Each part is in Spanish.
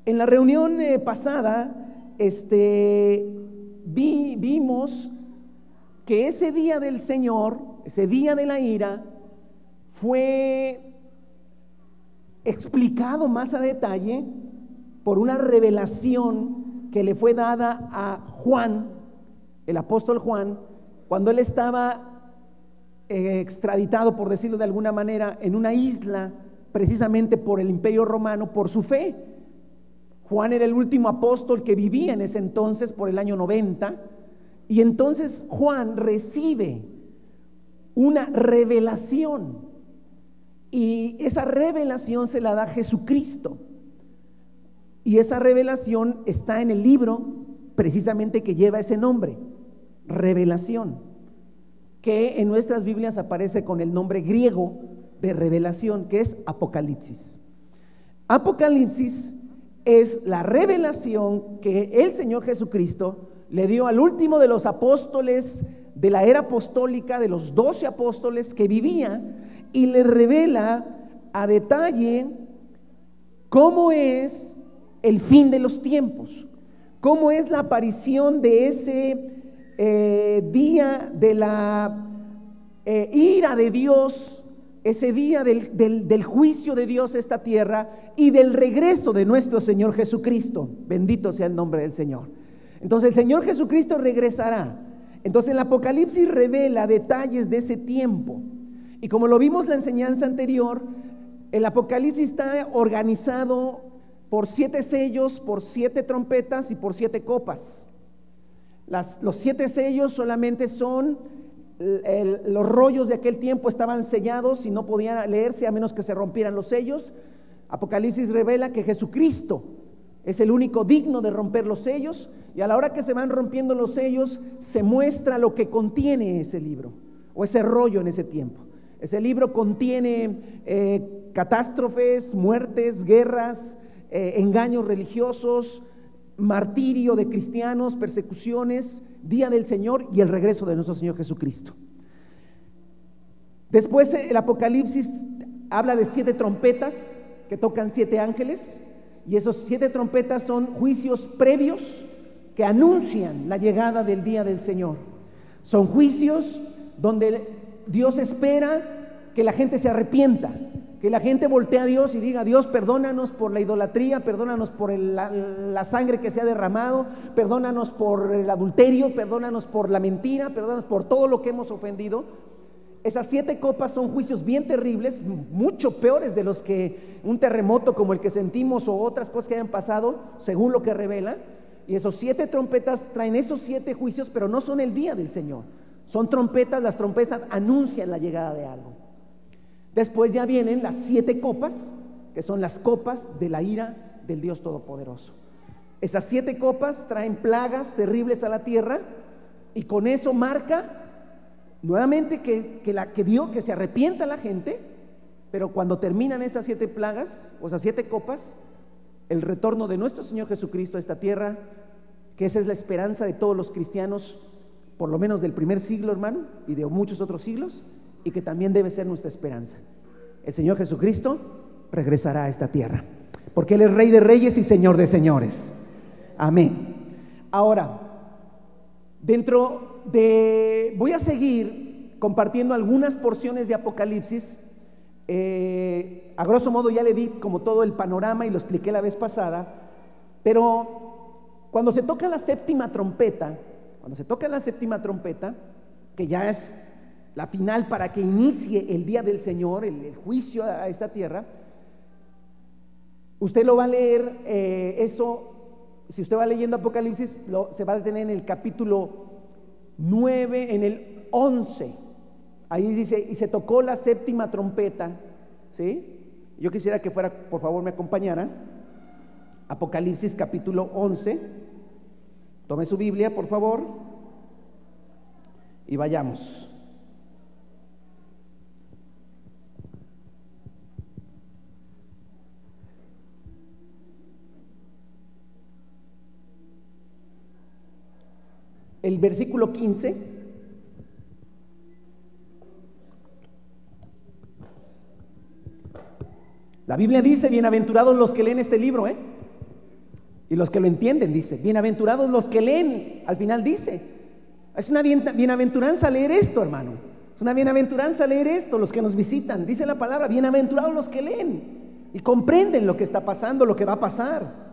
En la reunión pasada, vimos que ese día del Señor, ese día de la ira, fue explicado más a detalle por una revelación que le fue dada a Juan, el apóstol Juan, cuando él estaba extraditado, por decirlo de alguna manera, en una isla, precisamente por el Imperio Romano, por su fe. Juan era el último apóstol que vivía en ese entonces, por el año 90, y entonces Juan recibe una revelación, y esa revelación se la da Jesucristo, y esa revelación está en el libro precisamente que lleva ese nombre, Revelación, que en nuestras Biblias aparece con el nombre griego de revelación, que es Apocalipsis. Apocalipsis es la revelación que el Señor Jesucristo le dio al último de los apóstoles de la era apostólica, de los 12 apóstoles que vivía, y le revela a detalle cómo es el fin de los tiempos, cómo es la aparición de ese día de la ira de Dios, ese día del juicio de Dios a esta tierra y del regreso de nuestro Señor Jesucristo. Bendito sea el nombre del Señor. Entonces el Señor Jesucristo regresará. Entonces el Apocalipsis revela detalles de ese tiempo, y como lo vimos en la enseñanza anterior, el Apocalipsis está organizado por 7 sellos, por 7 trompetas y por 7 copas. Los 7 sellos solamente son los rollos de aquel tiempo, estaban sellados y no podían leerse a menos que se rompieran los sellos. Apocalipsis revela que Jesucristo es el único digno de romper los sellos, y a la hora que se van rompiendo los sellos se muestra lo que contiene ese libro o ese rollo en ese tiempo. Ese libro contiene catástrofes, muertes, guerras, engaños religiosos, martirio de cristianos, persecuciones, día del Señor y el regreso de nuestro Señor Jesucristo. Después el Apocalipsis habla de 7 trompetas que tocan 7 ángeles, y esos 7 trompetas son juicios previos que anuncian la llegada del día del Señor. Son juicios donde Dios espera que la gente se arrepienta, que la gente voltee a Dios y diga: Dios, perdónanos por la idolatría, perdónanos por la sangre que se ha derramado, perdónanos por el adulterio, perdónanos por la mentira, perdónanos por todo lo que hemos ofendido. Esas 7 copas son juicios bien terribles, mucho peores de los que un terremoto como el que sentimos o otras cosas que hayan pasado, según lo que revela. Y esos 7 trompetas traen esos 7 juicios, pero no son el día del Señor. Son trompetas, las trompetas anuncian la llegada de algo. Después ya vienen las 7 copas, que son las copas de la ira del Dios Todopoderoso. Esas 7 copas traen plagas terribles a la tierra, y con eso marca nuevamente que se arrepienta la gente. Pero cuando terminan esas 7 plagas, o esas 7 copas, el retorno de nuestro Señor Jesucristo a esta tierra, que esa es la esperanza de todos los cristianos, por lo menos del primer siglo, hermano, y de muchos otros siglos, y que también debe ser nuestra esperanza. El Señor Jesucristo regresará a esta tierra, porque Él es Rey de Reyes y Señor de Señores. Amén. Ahora, voy a seguir compartiendo algunas porciones de Apocalipsis. A grosso modo ya le di como todo el panorama y lo expliqué la vez pasada, pero cuando se toca la séptima trompeta, que ya es la final para que inicie el día del Señor, el juicio a esta tierra, usted lo va a leer, si usted va leyendo Apocalipsis, se va a detener en el capítulo 9, en el 11. Ahí dice: y se tocó la séptima trompeta, ¿sí? Yo quisiera que fuera, por favor, me acompañaran. Apocalipsis capítulo 11. Tome su Biblia, por favor, y vayamos. El versículo 15. La Biblia dice: bienaventurados los que leen este libro, Y los que lo entienden, dice, bienaventurados los que leen, al final dice, es una bienaventuranza leer esto, hermano. Es una bienaventuranza leer esto, los que nos visitan, dice la palabra, bienaventurados los que leen y comprenden lo que está pasando, lo que va a pasar.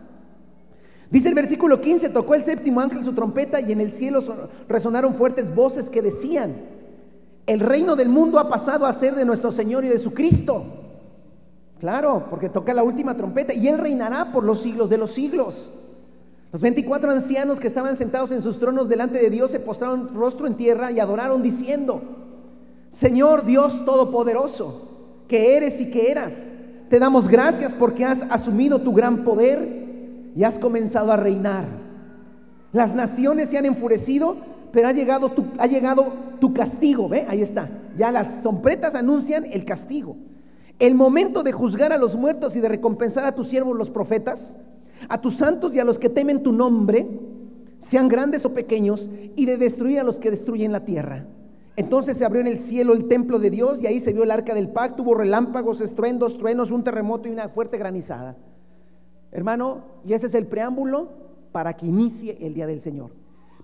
Dice el versículo 15, tocó el séptimo ángel su trompeta y en el cielo resonaron fuertes voces que decían, el reino del mundo ha pasado a ser de nuestro Señor y de su Cristo. Claro, porque toca la última trompeta y Él reinará por los siglos de los siglos. Los 24 ancianos que estaban sentados en sus tronos delante de Dios se postraron rostro en tierra y adoraron diciendo, Señor Dios Todopoderoso, que eres y que eras, te damos gracias porque has asumido tu gran poder y has comenzado a reinar. Las naciones se han enfurecido, pero ha llegado tu castigo. ¿Ve? Ahí está. Ya las trompetas anuncian el castigo. El momento de juzgar a los muertos y de recompensar a tus siervos los profetas, a tus santos y a los que temen tu nombre, sean grandes o pequeños, y de destruir a los que destruyen la tierra. Entonces se abrió en el cielo el templo de Dios y ahí se vio el arca del pacto, hubo relámpagos, estruendos, truenos, un terremoto y una fuerte granizada. Hermano, y ese es el preámbulo para que inicie el día del Señor.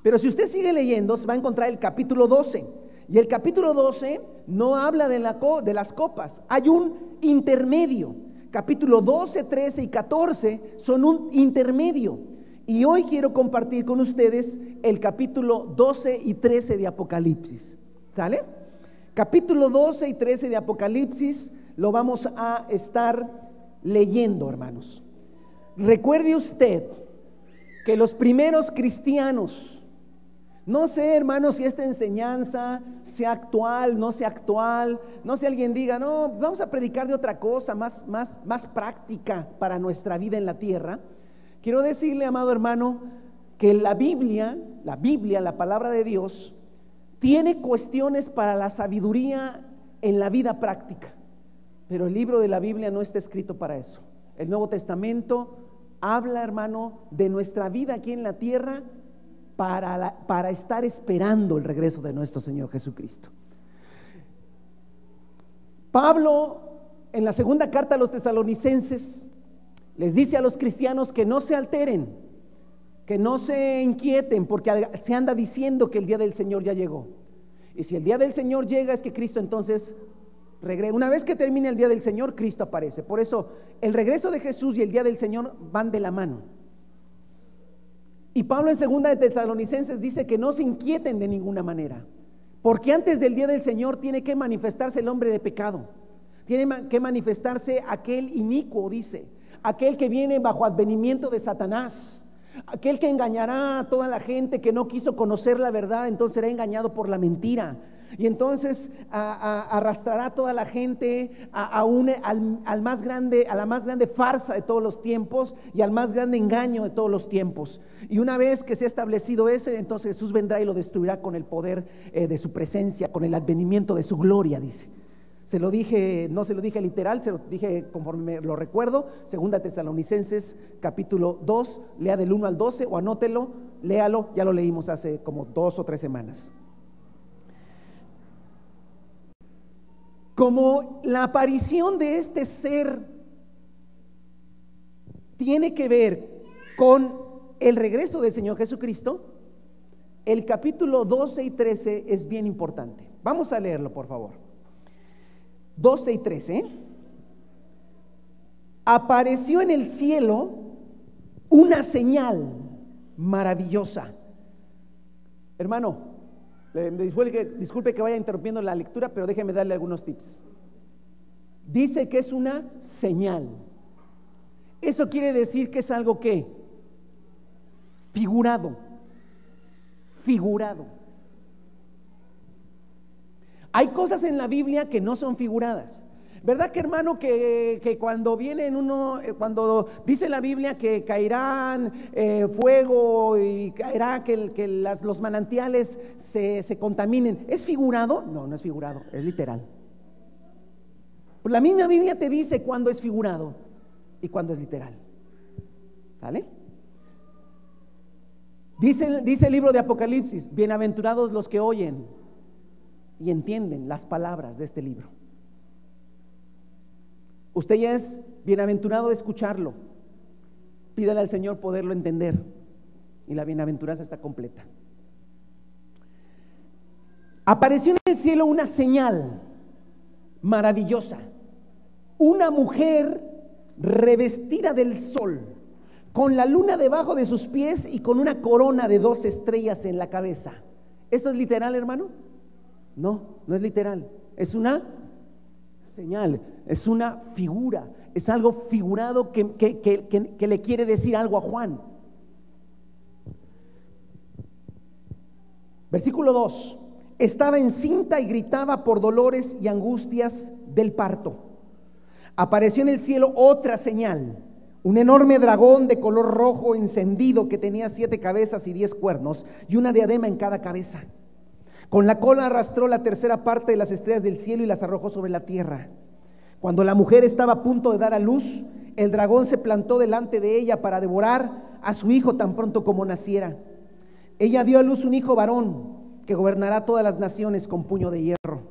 Pero si usted sigue leyendo, se va a encontrar el capítulo 12. Y el capítulo 12 no habla de las copas, hay un intermedio. Capítulo 12, 13 y 14 son un intermedio. Y hoy quiero compartir con ustedes el capítulo 12 y 13 de Apocalipsis. ¿Sale? Capítulo 12 y 13 de Apocalipsis lo vamos a estar leyendo, hermanos. Recuerde usted que los primeros cristianos, no sé, hermanos, si esta enseñanza sea actual, no sea actual, no sé, alguien diga, no, vamos a predicar de otra cosa más práctica para nuestra vida en la tierra. Quiero decirle, amado hermano, que la Biblia, la palabra de Dios, tiene cuestiones para la sabiduría en la vida práctica, pero el libro de la Biblia no está escrito para eso. El Nuevo Testamento habla, hermano, de nuestra vida aquí en la tierra para estar esperando el regreso de nuestro Señor Jesucristo. Pablo, en la segunda carta a los tesalonicenses, les dice a los cristianos que no se alteren, que no se inquieten, porque se anda diciendo que el día del Señor ya llegó. Y si el día del Señor llega, es que Cristo entonces regresa. Una vez que termine el día del Señor, Cristo aparece. Por eso, el regreso de Jesús y el día del Señor van de la mano. Y Pablo en segunda de Tesalonicenses dice que no se inquieten de ninguna manera, porque antes del día del Señor tiene que manifestarse el hombre de pecado, tiene que manifestarse aquel inicuo, dice, aquel que viene bajo advenimiento de Satanás, aquel que engañará a toda la gente que no quiso conocer la verdad, entonces será engañado por la mentira. Y entonces arrastrará a toda la gente a la más grande farsa de todos los tiempos y al más grande engaño de todos los tiempos. Y una vez que se ha establecido ese, entonces Jesús vendrá y lo destruirá con el poder de su presencia, con el advenimiento de su gloria, dice. Se lo dije, no se lo dije literal, se lo dije conforme lo recuerdo. Segunda Tesalonicenses capítulo 2, lea del 1 al 12 o anótelo, léalo, ya lo leímos hace como 2 o 3 semanas. Como la aparición de este ser tiene que ver con el regreso del Señor Jesucristo, el capítulo 12 y 13 es bien importante. Vamos a leerlo, por favor. 12 y 13. Apareció en el cielo una señal maravillosa. Hermano, disculpe que vaya interrumpiendo la lectura, pero déjeme darle algunos tips. Dice que es una señal. Eso quiere decir que es algo que figurado. Hay cosas en la Biblia que no son figuradas. ¿Verdad que, hermano, que cuando viene cuando dice la Biblia que caerán fuego y caerá que los manantiales se contaminen, ¿es figurado? No, no es figurado, es literal. Pues la misma Biblia te dice cuándo es figurado y cuándo es literal. ¿Sale? Dice el libro de Apocalipsis, bienaventurados los que oyen y entienden las palabras de este libro. Usted ya es bienaventurado de escucharlo, Pídale al Señor poderlo entender y la bienaventuranza está completa. Apareció en el cielo una señal maravillosa, una mujer revestida del sol, con la luna debajo de sus pies y con una corona de 2 estrellas en la cabeza. ¿Eso es literal, hermano? No, no es literal, es una señal, es una figura, es algo figurado que le quiere decir algo a Juan. Versículo 2: estaba encinta y gritaba por dolores y angustias del parto. Apareció en el cielo otra señal, un enorme dragón de color rojo encendido que tenía 7 cabezas y 10 cuernos y una diadema en cada cabeza. Con la cola arrastró la tercera parte de las estrellas del cielo y las arrojó sobre la tierra. Cuando la mujer estaba a punto de dar a luz, el dragón se plantó delante de ella para devorar a su hijo tan pronto como naciera. Ella dio a luz un hijo varón que gobernará todas las naciones con puño de hierro.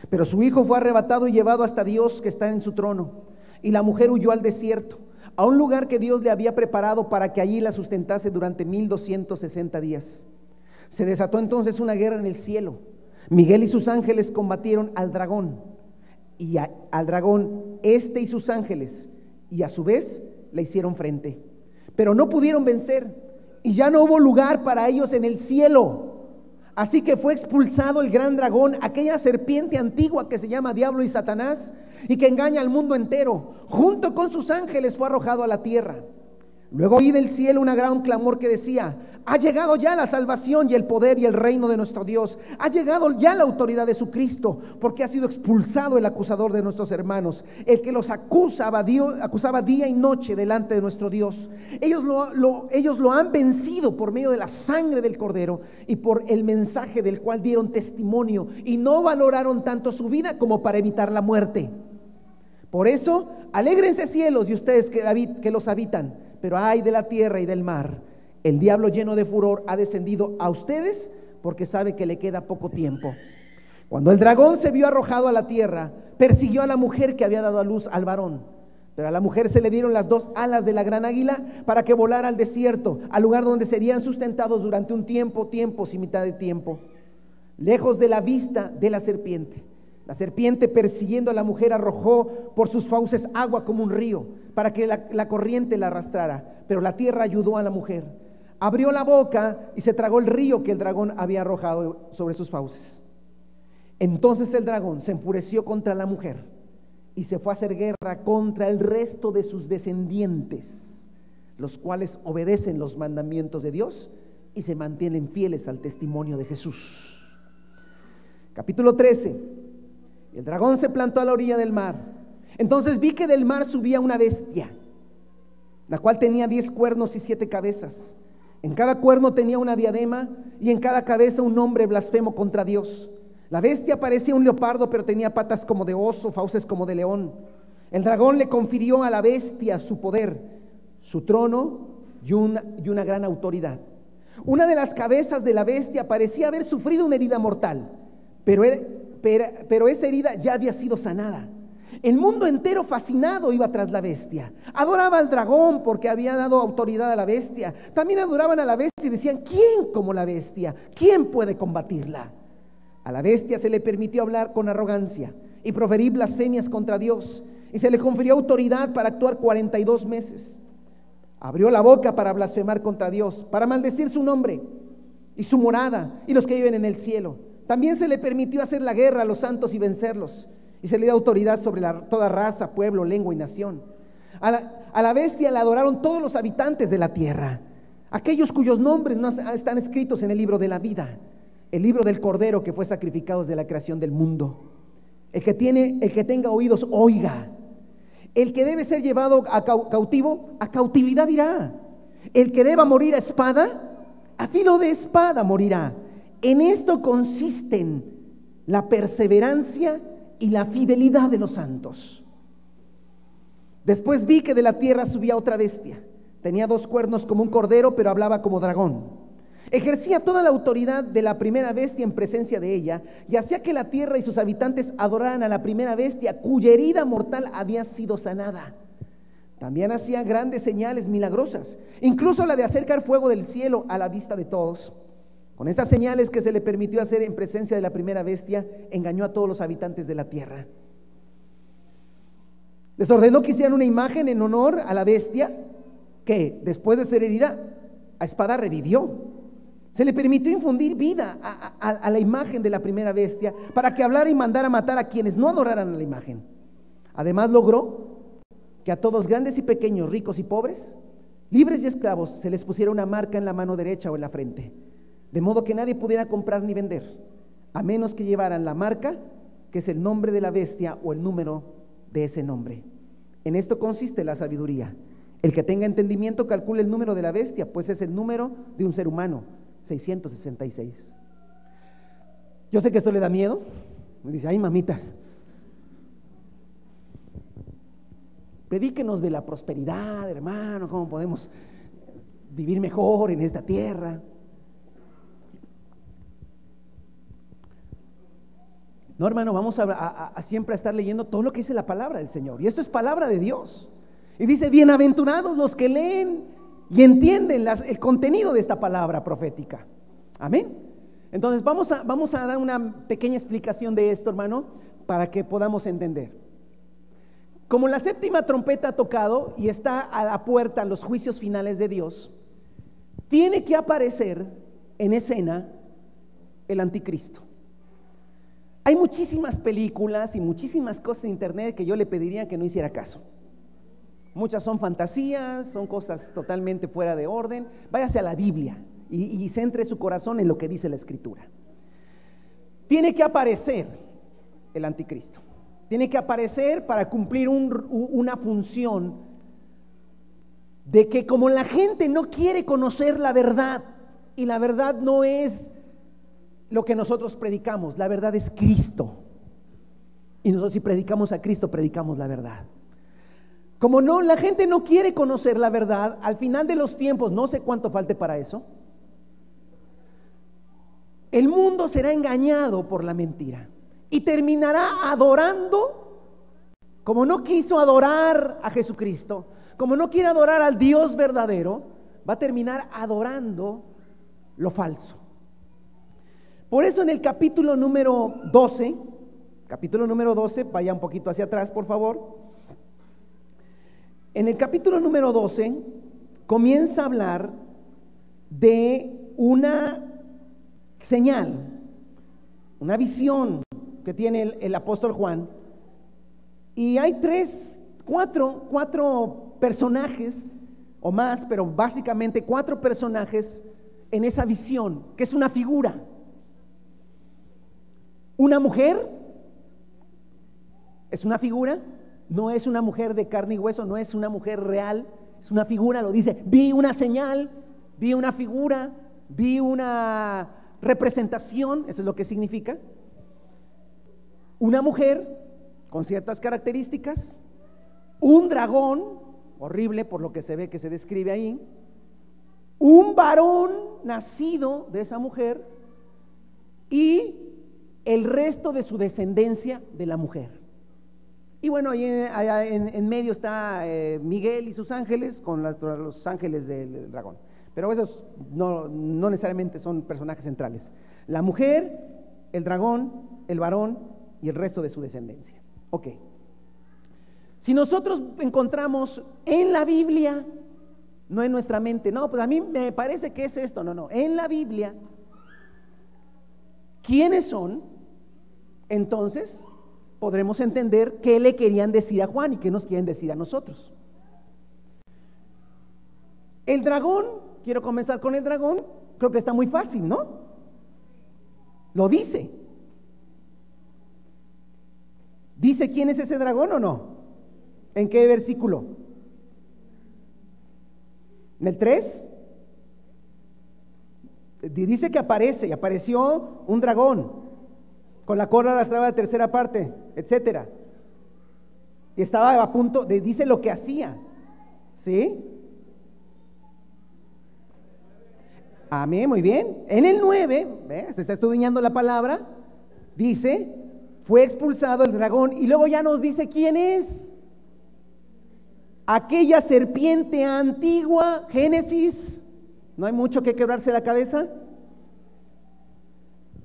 Pero su hijo fue arrebatado y llevado hasta Dios que está en su trono. Y la mujer huyó al desierto, a un lugar que Dios le había preparado para que allí la sustentase durante 1260 días. Se desató entonces una guerra en el cielo. Miguel y sus ángeles combatieron al dragón, al dragón y sus ángeles, y a su vez le hicieron frente. Pero no pudieron vencer, y ya no hubo lugar para ellos en el cielo. Así que fue expulsado el gran dragón, aquella serpiente antigua que se llama Diablo y Satanás, y que engaña al mundo entero. Junto con sus ángeles fue arrojado a la tierra. Luego oí del cielo un gran clamor que decía: ha llegado ya la salvación y el poder y el reino de nuestro Dios. Ha llegado ya la autoridad de su Cristo, porque ha sido expulsado el acusador de nuestros hermanos, el que los acusaba día y noche delante de nuestro Dios. Ellos lo han vencido por medio de la sangre del Cordero y por el mensaje del cual dieron testimonio, y no valoraron tanto su vida como para evitar la muerte. Por eso, alégrense cielos y ustedes que los habitan, pero ay de la tierra y del mar. El diablo lleno de furor ha descendido a ustedes porque sabe que le queda poco tiempo. Cuando el dragón se vio arrojado a la tierra, persiguió a la mujer que había dado a luz al varón. Pero a la mujer se le dieron las 2 alas de la gran águila para que volara al desierto, al lugar donde serían sustentados durante un tiempo y mitad de tiempo, lejos de la vista de la serpiente. La serpiente, persiguiendo a la mujer, arrojó por sus fauces agua como un río, para que la corriente la arrastrara. Pero la tierra ayudó a la mujer. Abrió la boca y se tragó el río que el dragón había arrojado sobre sus fauces. Entonces el dragón se enfureció contra la mujer y se fue a hacer guerra contra el resto de sus descendientes, los cuales obedecen los mandamientos de Dios y se mantienen fieles al testimonio de Jesús. Capítulo 13. El dragón se plantó a la orilla del mar. Entonces vi que del mar subía una bestia, la cual tenía 10 cuernos y 7 cabezas. En cada cuerno tenía una diadema y en cada cabeza un nombre blasfemo contra Dios. La bestia parecía un leopardo, pero tenía patas como de oso, fauces como de león. El dragón le confirió a la bestia su poder, su trono y una gran autoridad. Una de las cabezas de la bestia parecía haber sufrido una herida mortal, pero esa herida ya había sido sanada. El mundo entero fascinado iba tras la bestia. Adoraba al dragón porque había dado autoridad a la bestia. También adoraban a la bestia y decían: ¿quién como la bestia? ¿Quién puede combatirla? A la bestia se le permitió hablar con arrogancia y proferir blasfemias contra Dios, y se le confirió autoridad para actuar 42 meses. Abrió la boca para blasfemar contra Dios, para maldecir su nombre y su morada y los que viven en el cielo. También se le permitió hacer la guerra a los santos y vencerlos, y se le dio autoridad sobre toda raza, pueblo, lengua y nación. A la bestia la adoraron todos los habitantes de la tierra, aquellos cuyos nombres no están escritos en el libro de la vida, el libro del Cordero que fue sacrificado desde la creación del mundo. El que tenga oídos, oiga. El que debe ser llevado a cautivo, a cautividad irá. El que deba morir a espada, a filo de espada morirá. En esto consisten la perseverancia y la fidelidad de los santos. Después vi que de la tierra subía otra bestia. Tenía 2 cuernos como un cordero, pero hablaba como dragón. Ejercía toda la autoridad de la primera bestia en presencia de ella, y hacía que la tierra y sus habitantes adoraran a la primera bestia, cuya herida mortal había sido sanada. También hacía grandes señales milagrosas, incluso la de hacer caer fuego del cielo a la vista de todos. Con estas señales que se le permitió hacer en presencia de la primera bestia, engañó a todos los habitantes de la tierra. Les ordenó que hicieran una imagen en honor a la bestia, que después de ser herida a espada revivió. Se le permitió infundir vida a la imagen de la primera bestia, para que hablara y mandara matar a quienes no adoraran a la imagen. Además logró que a todos, grandes y pequeños, ricos y pobres, libres y esclavos, se les pusiera una marca en la mano derecha o en la frente, de modo que nadie pudiera comprar ni vender, a menos que llevaran la marca, que es el nombre de la bestia o el número de ese nombre. En esto consiste la sabiduría. El que tenga entendimiento calcule el número de la bestia, pues es el número de un ser humano, 666. Yo sé que esto le da miedo. Me dice, ay mamita, predíquenos de la prosperidad, hermano, cómo podemos vivir mejor en esta tierra. No, hermano, vamos a siempre a estar leyendo todo lo que dice la palabra del Señor. Y esto es palabra de Dios. Y dice, bienaventurados los que leen y entienden el contenido de esta palabra profética. Amén. Entonces vamos a dar una pequeña explicación de esto, hermano, para que podamos entender. Como la séptima trompeta ha tocado y está a la puerta los juicios finales de Dios, tiene que aparecer en escena el anticristo. Hay muchísimas películas y muchísimas cosas en internet que yo le pediría que no hiciera caso. Muchas son fantasías, son cosas totalmente fuera de orden. Váyase a la Biblia y centre su corazón en lo que dice la Escritura. Tiene que aparecer el anticristo. Tiene que aparecer para cumplir una función de que, como la gente no quiere conocer la verdad, y la verdad no es lo que nosotros predicamos, la verdad es Cristo, y nosotros, si predicamos a Cristo, predicamos la verdad. Como no, la gente no quiere conocer la verdad, al final de los tiempos, no sé cuánto falte para eso, el mundo será engañado por la mentira y terminará adorando, como no quiso adorar a Jesucristo, como no quiere adorar al Dios verdadero, va a terminar adorando lo falso. Por eso en el capítulo número 12, vaya un poquito hacia atrás, por favor. En el capítulo número 12 comienza a hablar de una señal, una visión que tiene el apóstol Juan, y hay cuatro personajes o más, pero básicamente 4 personajes en esa visión, que es una figura. Una mujer es una figura, no es una mujer de carne y hueso, no es una mujer real, es una figura, lo dice, vi una señal, vi una figura, vi una representación, eso es lo que significa. Una mujer con ciertas características, un dragón, horrible por lo que se ve que se describe ahí, un varón nacido de esa mujer y el resto de su descendencia de la mujer. Y bueno, ahí en medio está Miguel y sus ángeles con los ángeles del dragón. Pero esos no necesariamente son personajes centrales. La mujer, el dragón, el varón y el resto de su descendencia. Ok. Si nosotros encontramos en la Biblia, no en nuestra mente, no, pues a mí me parece que es esto, no, en la Biblia, ¿quiénes son? Entonces podremos entender qué le querían decir a Juan y qué nos quieren decir a nosotros. El dragón, quiero comenzar con el dragón, creo que está muy fácil, ¿no? Lo dice. ¿Dice quién es ese dragón o no? ¿En qué versículo? ¿En el 3? Dice que apareció un dragón con la cola arrastrada de tercera parte, etcétera. Y estaba a punto de, dice lo que hacía, ¿sí? Amén, muy bien. En el 9, se está estudiando la palabra, dice, fue expulsado el dragón, y luego ya nos dice quién es. aquella serpiente antigua, Génesis, no hay mucho que quebrarse la cabeza,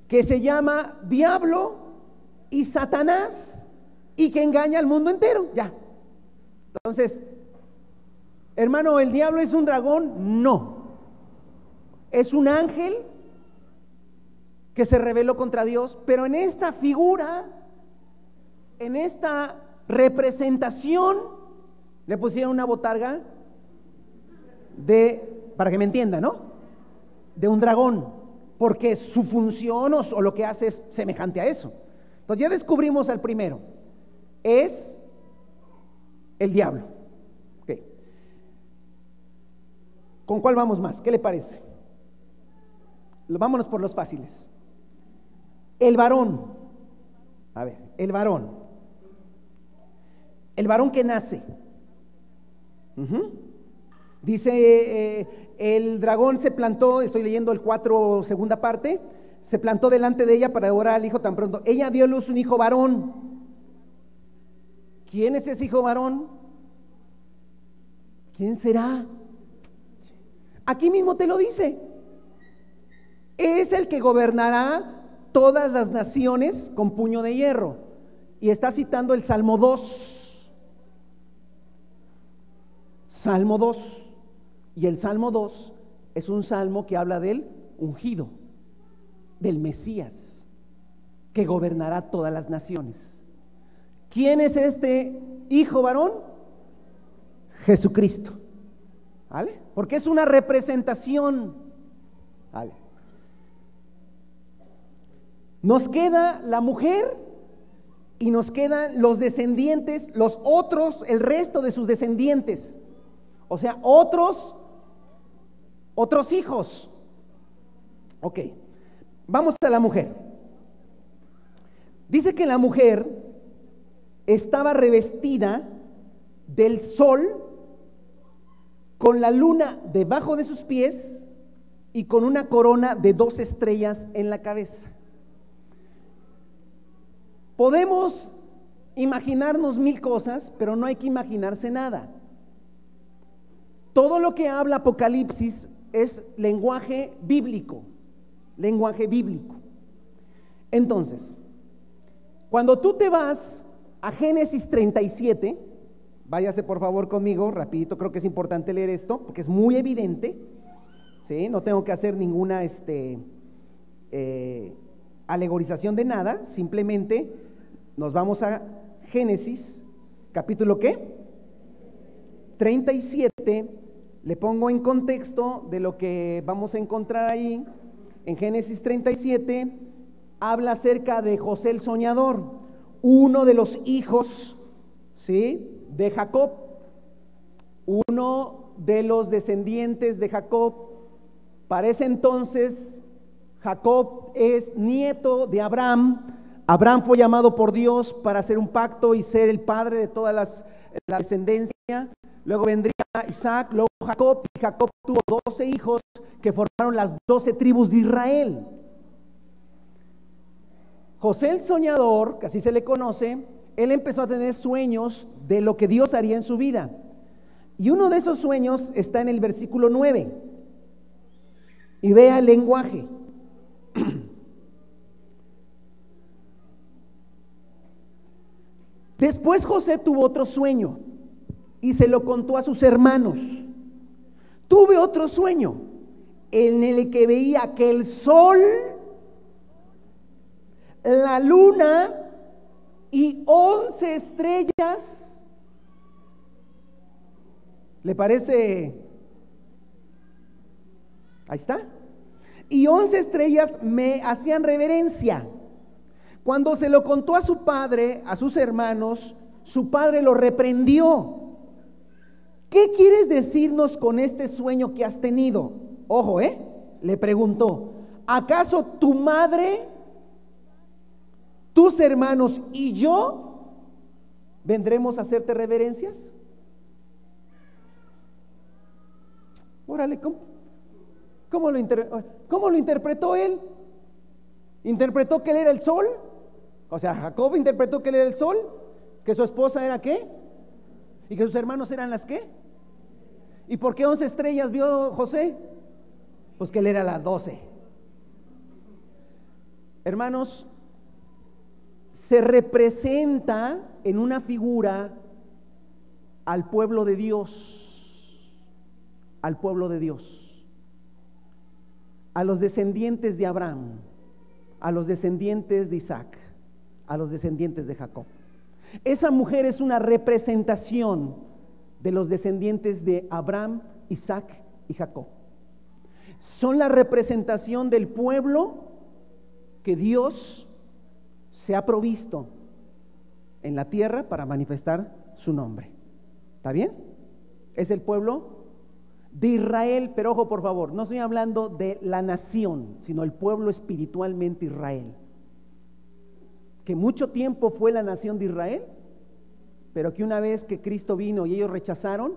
que se llama Diablo y Satanás y que engaña al mundo entero. Ya. Entonces, hermano, ¿el diablo es un dragón? No. Es un ángel que se rebeló contra Dios, pero en esta figura, en esta representación, le pusieron una botarga para que me entienda, ¿no? De un dragón, porque su función o lo que hace es semejante a eso. Entonces ya descubrimos al primero, es el diablo. Okay. ¿Con cuál vamos más? ¿Qué le parece? Vámonos por los fáciles. El varón. A ver, el varón. El varón que nace. Dice, el dragón se plantó, estoy leyendo el 4, segunda parte, se plantó delante de ella para devorar al hijo tan pronto. Ella dio a luz un hijo varón. ¿Quién es ese hijo varón? ¿Quién será? Aquí mismo te lo dice. Es el que gobernará todas las naciones con puño de hierro. Y está citando el Salmo 2. Salmo 2. Y el Salmo 2 es un salmo que habla del ungido, del Mesías, que gobernará todas las naciones. ¿Quién es este hijo varón? Jesucristo. ¿Vale? Porque es una representación. ¿Vale? Nos queda la mujer y nos quedan los descendientes, los otros, el resto de sus descendientes. O sea, otros hijos. Ok, vamos a la mujer. Dice que la mujer estaba revestida del sol, con la luna debajo de sus pies y con una corona de 2 estrellas en la cabeza. Podemos imaginarnos 1000 cosas, pero no hay que imaginarse nada. Todo lo que habla Apocalipsis es lenguaje bíblico, lenguaje bíblico. Entonces, cuando tú te vas a Génesis 37, váyase por favor conmigo, rapidito, creo que es importante leer esto, porque es muy evidente, ¿sí? No tengo que hacer ninguna alegorización de nada, simplemente nos vamos a Génesis, capítulo ¿qué? 37, le pongo en contexto de lo que vamos a encontrar ahí. En Génesis 37 habla acerca de José el soñador, uno de los hijos, ¿sí?, de Jacob, uno de los descendientes de Jacob. Para ese entonces Jacob es nieto de Abraham. Abraham fue llamado por Dios para hacer un pacto y ser el padre de toda la descendencia. Luego vendría Isaac, luego Jacob, y Jacob tuvo 12 hijos que formaron las 12 tribus de Israel. José el soñador, que así se le conoce, él empezó a tener sueños de lo que Dios haría en su vida. Y uno de esos sueños está en el versículo 9. Y vea el lenguaje. Después José tuvo otro sueño y se lo contó a sus hermanos. Tuve otro sueño en el que veía que el sol, la luna y 11 estrellas. ¿Le parece? Ahí está. Y 11 estrellas me hacían reverencia. Cuando se lo contó a su padre, a sus hermanos, su padre lo reprendió. ¿Qué quieres decirnos con este sueño que has tenido? Ojo, le preguntó, ¿acaso tu madre, tus hermanos y yo vendremos a hacerte reverencias? Órale, ¿cómo lo interpretó él? ¿Interpretó que él era el sol? O sea, Jacob interpretó que él era el sol, que su esposa era ¿qué? ¿Y que sus hermanos eran las qué? ¿Y por qué 11 estrellas vio José? Pues que él era la 12. Hermanos, se representa en una figura al pueblo de Dios, al pueblo de Dios, a los descendientes de Abraham, a los descendientes de Isaac, a los descendientes de Jacob. Esa mujer es una representación de los descendientes de Abraham, Isaac y Jacob. Son la representación del pueblo que Dios se ha provisto en la tierra para manifestar su nombre. ¿Está bien? Es el pueblo de Israel, pero ojo por favor, no estoy hablando de la nación, sino el pueblo espiritualmente Israel, que mucho tiempo fue la nación de Israel, pero que una vez que Cristo vino y ellos rechazaron,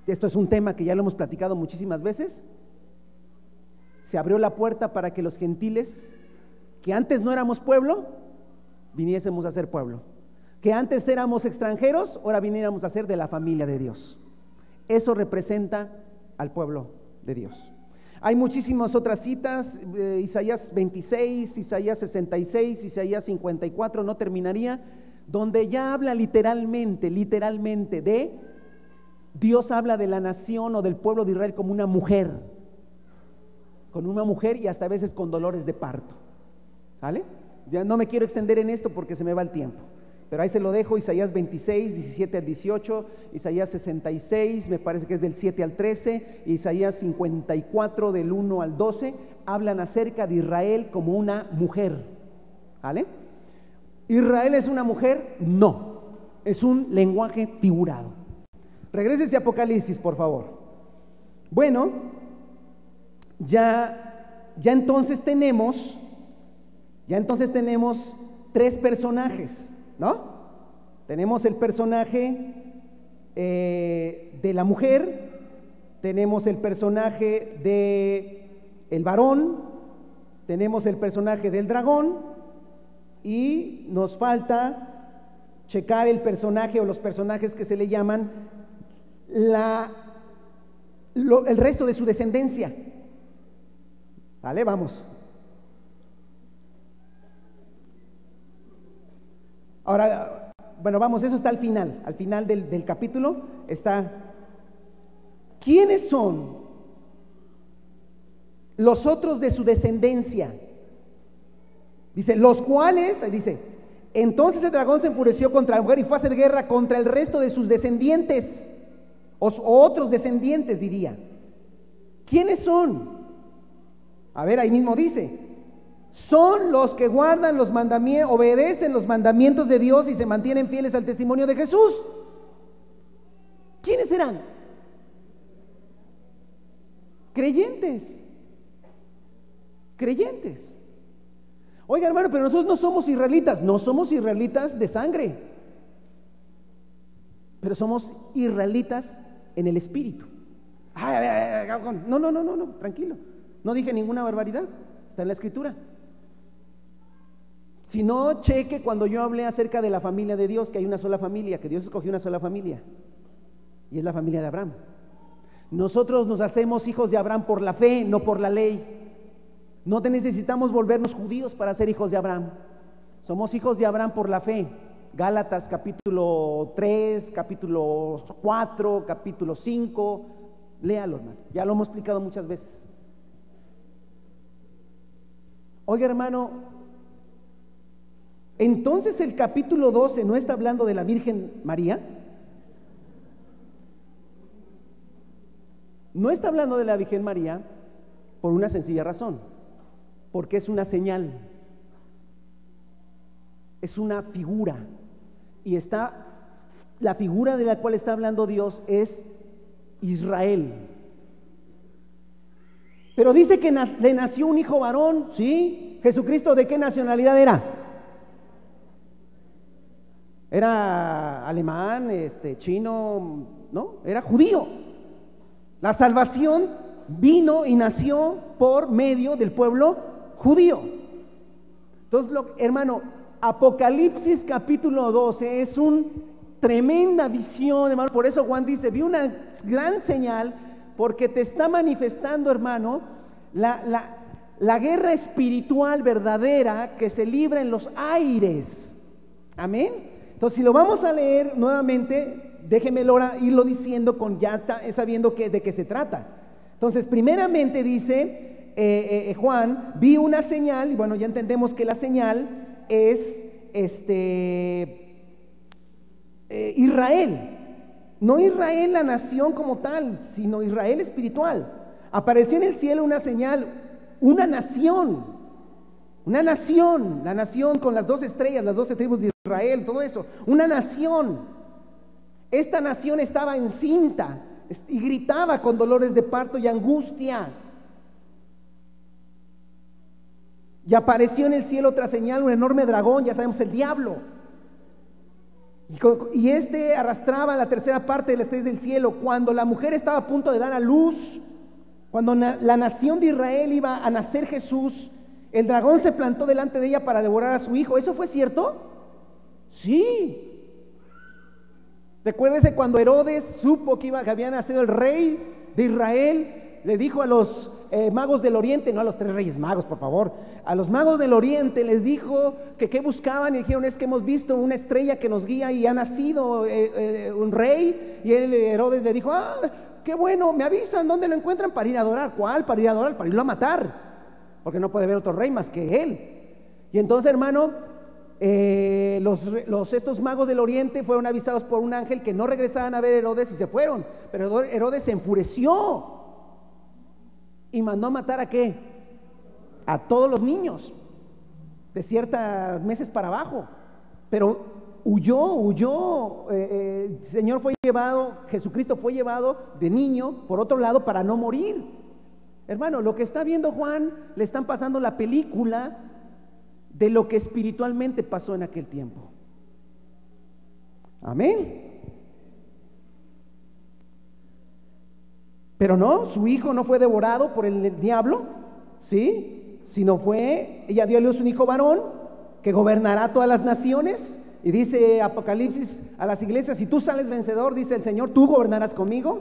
esto es un tema que ya lo hemos platicado muchísimas veces, se abrió la puerta para que los gentiles, que antes no éramos pueblo, viniésemos a ser pueblo, que antes éramos extranjeros, ahora viniéramos a ser de la familia de Dios. Eso representa al pueblo de Dios. Hay muchísimas otras citas, Isaías 26, Isaías 66, Isaías 54, no terminaría, donde ya habla literalmente de Dios, habla de la nación o del pueblo de Israel como una mujer, con una mujer y hasta a veces con dolores de parto. ¿Vale? Ya no me quiero extender en esto porque se me va el tiempo, pero ahí se lo dejo. Isaías 26, 17 al 18, Isaías 66, me parece que es del 7 al 13, Isaías 54 del 1 al 12, hablan acerca de Israel como una mujer. ¿Vale? ¿Israel es una mujer? No, es un lenguaje figurado. Regrésese a Apocalipsis, por favor. Bueno, ya entonces tenemos tres personajes, ¿no? Tenemos el personaje de la mujer, tenemos el personaje del varón, tenemos el personaje del dragón, y nos falta checar el personaje o los personajes que se le llaman el resto de su descendencia. Vale, vamos. Ahora, bueno, vamos, eso está al final del capítulo está. ¿Quiénes son los otros de su descendencia? Dice, los cuales, dice, entonces el dragón se enfureció contra la mujer y fue a hacer guerra contra el resto de sus descendientes, o otros descendientes, diría. ¿Quiénes son? A ver, ahí mismo dice, son los que guardan los mandamientos, obedecen los mandamientos de Dios y se mantienen fieles al testimonio de Jesús. ¿Quiénes serán? Creyentes. Creyentes. Oiga, hermano, pero nosotros no somos israelitas. No somos israelitas de sangre, pero somos israelitas en el espíritu. Ay, a ver, no, tranquilo. No dije ninguna barbaridad, está en la escritura. Si no, cheque cuando yo hablé acerca de la familia de Dios, que hay una sola familia, que Dios escogió una sola familia, y es la familia de Abraham. Nosotros nos hacemos hijos de Abraham por la fe, no por la ley. No necesitamos volvernos judíos para ser hijos de Abraham. Somos hijos de Abraham por la fe. Gálatas capítulo 3, capítulo 4, capítulo 5. Léalo, hermano. Ya lo hemos explicado muchas veces. Oiga, hermano, entonces el capítulo 12 no está hablando de la Virgen María. No está hablando de la Virgen María por una sencilla razón. Porque es una señal, es una figura, y la figura de la cual está hablando Dios es Israel. Pero dice que le nació un hijo varón, ¿sí? Jesucristo, ¿de qué nacionalidad era? Era alemán, chino, ¿no? Era judío. La salvación vino y nació por medio del pueblo judío. Entonces, hermano, Apocalipsis capítulo 12 es un Tremenda visión, hermano. Por eso Juan dice, vi una gran señal, porque te está manifestando, hermano, la guerra espiritual verdadera que se libra en los aires. Amén. Entonces, si lo vamos a leer nuevamente, déjemelo irlo diciendo con ya sabiendo de qué se trata. Entonces, primeramente dice Juan, vi una señal, y bueno, ya entendemos que la señal es Israel. No Israel la nación como tal, sino Israel espiritual. Apareció en el cielo una señal, una nación, la nación con las 2 estrellas, las 12 tribus de Israel, todo eso, una nación. Esta nación estaba encinta y gritaba con dolores de parto y angustia. Y apareció en el cielo otra señal, un enorme dragón, ya sabemos, el diablo. Y arrastraba la tercera parte de las estrellas del cielo. Cuando la mujer estaba a punto de dar a luz, cuando la nación de Israel iba a nacer Jesús, el dragón se plantó delante de ella para devorar a su hijo. ¿Eso fue cierto? Sí. Recuérdese cuando Herodes supo que había nacido el rey de Israel, le dijo a los magos del oriente, no a los 3 reyes magos, por favor, a los magos del oriente les dijo que qué buscaban, y dijeron, es que hemos visto una estrella que nos guía y ha nacido un rey. Y Herodes le dijo, qué bueno, me avisan dónde lo encuentran para ir a adorar. ¿Cuál? Para ir a adorar, para irlo a matar, porque no puede haber otro rey más que él. Y entonces, hermano, estos magos del oriente fueron avisados por un ángel que no regresaran a ver a Herodes, y se fueron. Pero Herodes se enfureció y mandó a matar ¿a qué? A todos los niños de ciertos meses para abajo. Pero huyó. Señor fue llevado, Jesucristo fue llevado de niño por otro lado para no morir. Hermano, lo que está viendo Juan, le están pasando la película de lo que espiritualmente pasó en aquel tiempo. Amén. Pero no, su hijo no fue devorado por el diablo, ¿sí? Sino ella dio a luz un hijo varón que gobernará todas las naciones. Y dice Apocalipsis a las iglesias, si tú sales vencedor, dice el Señor, tú gobernarás conmigo.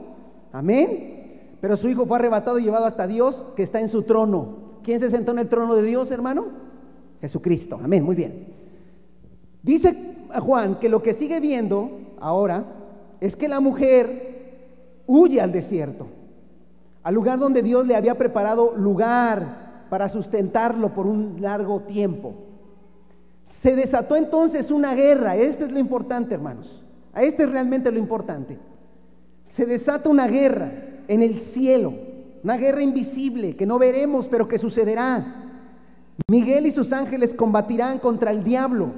Amén. Pero su hijo fue arrebatado y llevado hasta Dios, que está en su trono. ¿Quién se sentó en el trono de Dios, hermano? Jesucristo. Amén, muy bien. Dice Juan que lo que sigue viendo ahora es que la mujer huye al desierto, al lugar donde Dios le había preparado lugar para sustentarlo por un largo tiempo. Se desató entonces una guerra. Este es lo importante, hermanos. Este es realmente lo importante. Se desata una guerra en el cielo, una guerra invisible que no veremos, pero que sucederá. Miguel y sus ángeles combatirán contra el diablo.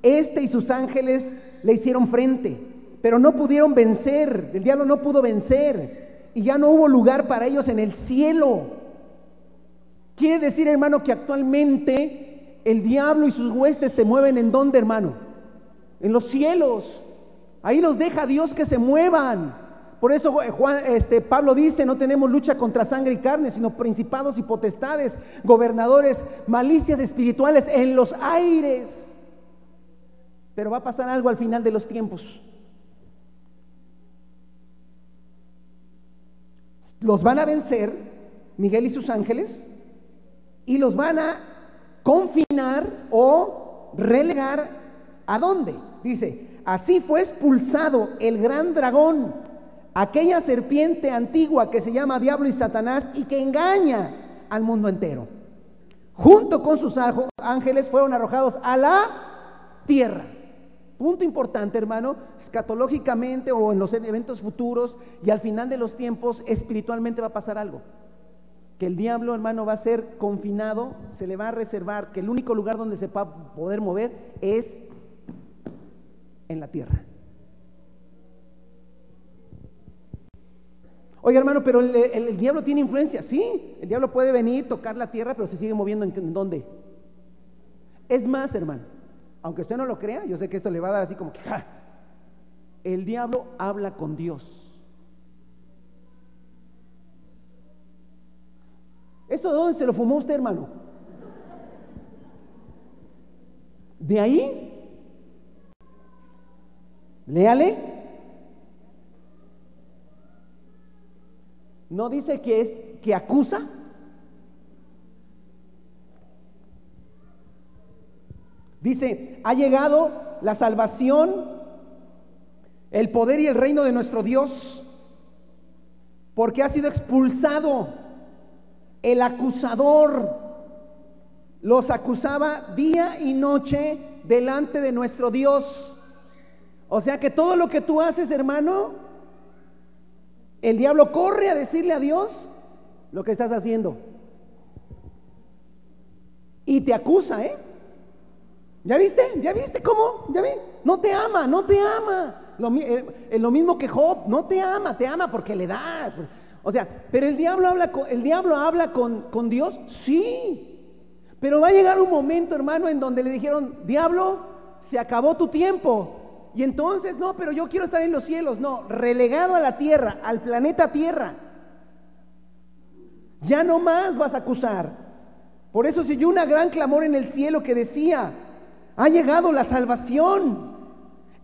Y sus ángeles le hicieron frente, pero no pudieron vencer. El diablo no pudo vencer, y ya no hubo lugar para ellos en el cielo. Quiere decir, hermano, que actualmente el diablo y sus huestes se mueven ¿en dónde, hermano? En los cielos. Ahí los deja Dios que se muevan. Por eso Pablo dice, no tenemos lucha contra sangre y carne, sino principados y potestades, gobernadores, malicias espirituales en los aires. Pero va a pasar algo al final de los tiempos. Los van a vencer Miguel y sus ángeles, y los van a confinar o relegar. ¿A dónde? Dice, así fue expulsado el gran dragón, aquella serpiente antigua que se llama Diablo y Satanás, y que engaña al mundo entero. Junto con sus ángeles fueron arrojados a la tierra. Punto importante, hermano, escatológicamente o en los eventos futuros y al final de los tiempos, espiritualmente va a pasar algo. Que el diablo, hermano, va a ser confinado, se le va a reservar que el único lugar donde se va a poder mover es en la tierra. Oiga, hermano, pero el diablo tiene influencia. Sí, el diablo puede venir, tocar la tierra, pero se sigue moviendo ¿en dónde? Es más, hermano, aunque usted no lo crea, yo sé que esto le va a dar así como que ¡ja! El diablo habla con Dios. ¿Eso de dónde se lo fumó usted, hermano? ¿De ahí? Léale. ¿No dice que acusa? Dice, ha llegado la salvación, el poder y el reino de nuestro Dios, porque ha sido expulsado el acusador. Los acusaba día y noche delante de nuestro Dios. O sea que todo lo que tú haces, hermano, el diablo corre a decirle a Dios lo que estás haciendo. Y te acusa, ¿eh? ¿Ya viste? ¿Ya viste cómo? ¿Ya vi? No te ama, no te ama. Lo mismo que Job, no te ama porque le das. O sea, pero el diablo habla con Dios, sí. Pero va a llegar un momento, hermano, en donde le dijeron, diablo, se acabó tu tiempo. Y entonces, no, pero yo quiero estar en los cielos. No, relegado a la tierra, al planeta Tierra. Ya no más vas a acusar. Por eso se oyó una gran clamor en el cielo que decía, ha llegado la salvación,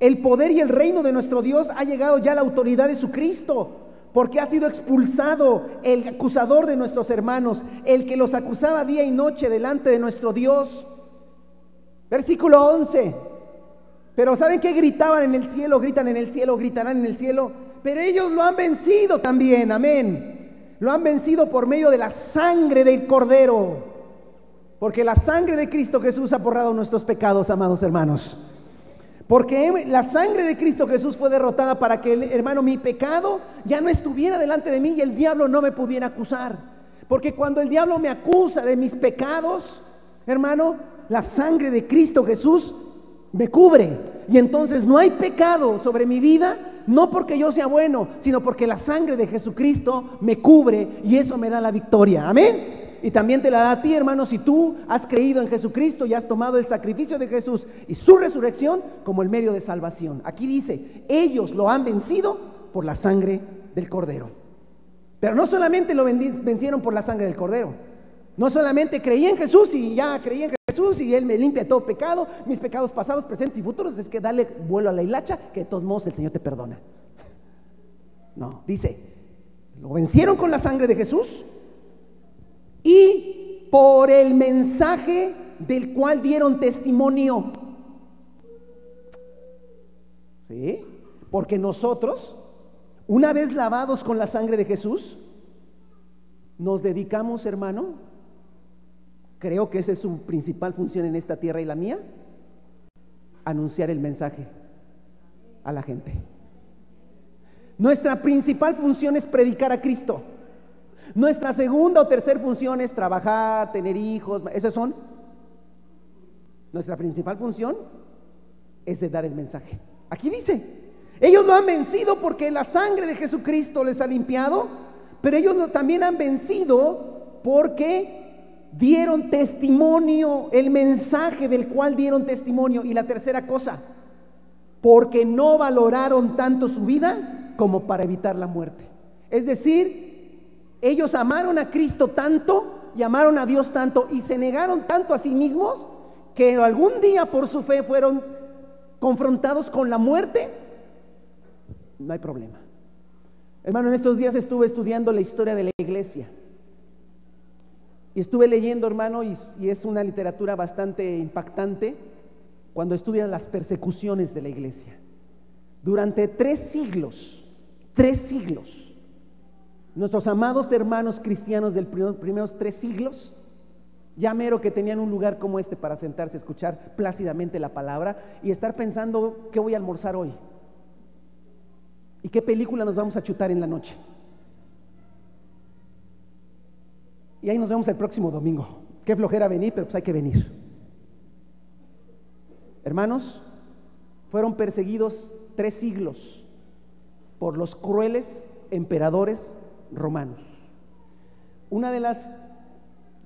el poder y el reino de nuestro Dios, ha llegado ya la autoridad de su Cristo, porque ha sido expulsado el acusador de nuestros hermanos, el que los acusaba día y noche delante de nuestro Dios. Versículo 11. Pero ¿saben qué gritaban en el cielo? Gritan en el cielo, gritarán en el cielo, pero ellos lo han vencido también, amén. Lo han vencido por medio de la sangre del Cordero, porque la sangre de Cristo Jesús ha borrado nuestros pecados, amados hermanos. Porque la sangre de Cristo Jesús fue derrotada para que, hermano, mi pecado ya no estuviera delante de mí y el diablo no me pudiera acusar. Porque cuando el diablo me acusa de mis pecados, hermano, la sangre de Cristo Jesús me cubre. Y entonces no hay pecado sobre mi vida, no porque yo sea bueno, sino porque la sangre de Jesucristo me cubre y eso me da la victoria. Amén. Y también te la da a ti, hermano, si tú has creído en Jesucristo y has tomado el sacrificio de Jesús y su resurrección como el medio de salvación. Aquí dice, ellos lo han vencido por la sangre del Cordero. Pero no solamente lo vencieron por la sangre del Cordero, no solamente creí en Jesús y ya creí en Jesús y Él me limpia de todo pecado, mis pecados pasados, presentes y futuros, es que dale vuelo a la hilacha, que de todos modos el Señor te perdona. No, dice, lo vencieron con la sangre de Jesús y por el mensaje del cual dieron testimonio. ¿Sí? Porque nosotros, una vez lavados con la sangre de Jesús, nos dedicamos, hermano, creo que esa es su principal función en esta tierra y la mía, anunciar el mensaje a la gente. Nuestra principal función es predicar a Cristo. Nuestra segunda o tercera función es trabajar, tener hijos, esas son. Nuestra principal función es de dar el mensaje. Aquí dice, ellos lo han vencido porque la sangre de Jesucristo les ha limpiado, pero ellos también han vencido porque dieron testimonio, el mensaje del cual dieron testimonio. Y la tercera cosa, porque no valoraron tanto su vida como para evitar la muerte. Es decir, ellos amaron a Cristo tanto y amaron a Dios tanto y se negaron tanto a sí mismos que algún día por su fe fueron confrontados con la muerte. No hay problema. Hermano, en estos días estuve estudiando la historia de la iglesia y estuve leyendo, hermano, y es una literatura bastante impactante cuando estudian las persecuciones de la iglesia. Durante 3 siglos, nuestros amados hermanos cristianos del primeros 3 siglos, ya mero que tenían un lugar como este para sentarse a escuchar plácidamente la palabra y estar pensando qué voy a almorzar hoy y qué película nos vamos a chutar en la noche. Y ahí nos vemos el próximo domingo. Qué flojera venir, pero pues hay que venir. Hermanos, fueron perseguidos 3 siglos por los crueles emperadores romanos. Una de las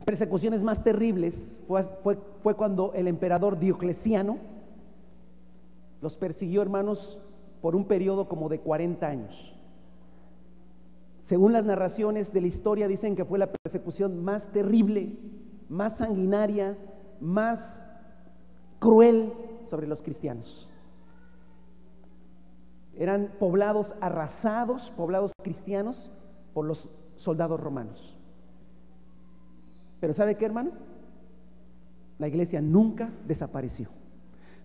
persecuciones más terribles fue cuando el emperador Diocleciano los persiguió, hermanos, por un periodo como de 40 años. Según las narraciones de la historia, dicen que fue la persecución más terrible, más sanguinaria, más cruel sobre los cristianos. Eran poblados arrasados, poblados cristianos, por los soldados romanos. Pero ¿sabe qué, hermano? La iglesia nunca desapareció.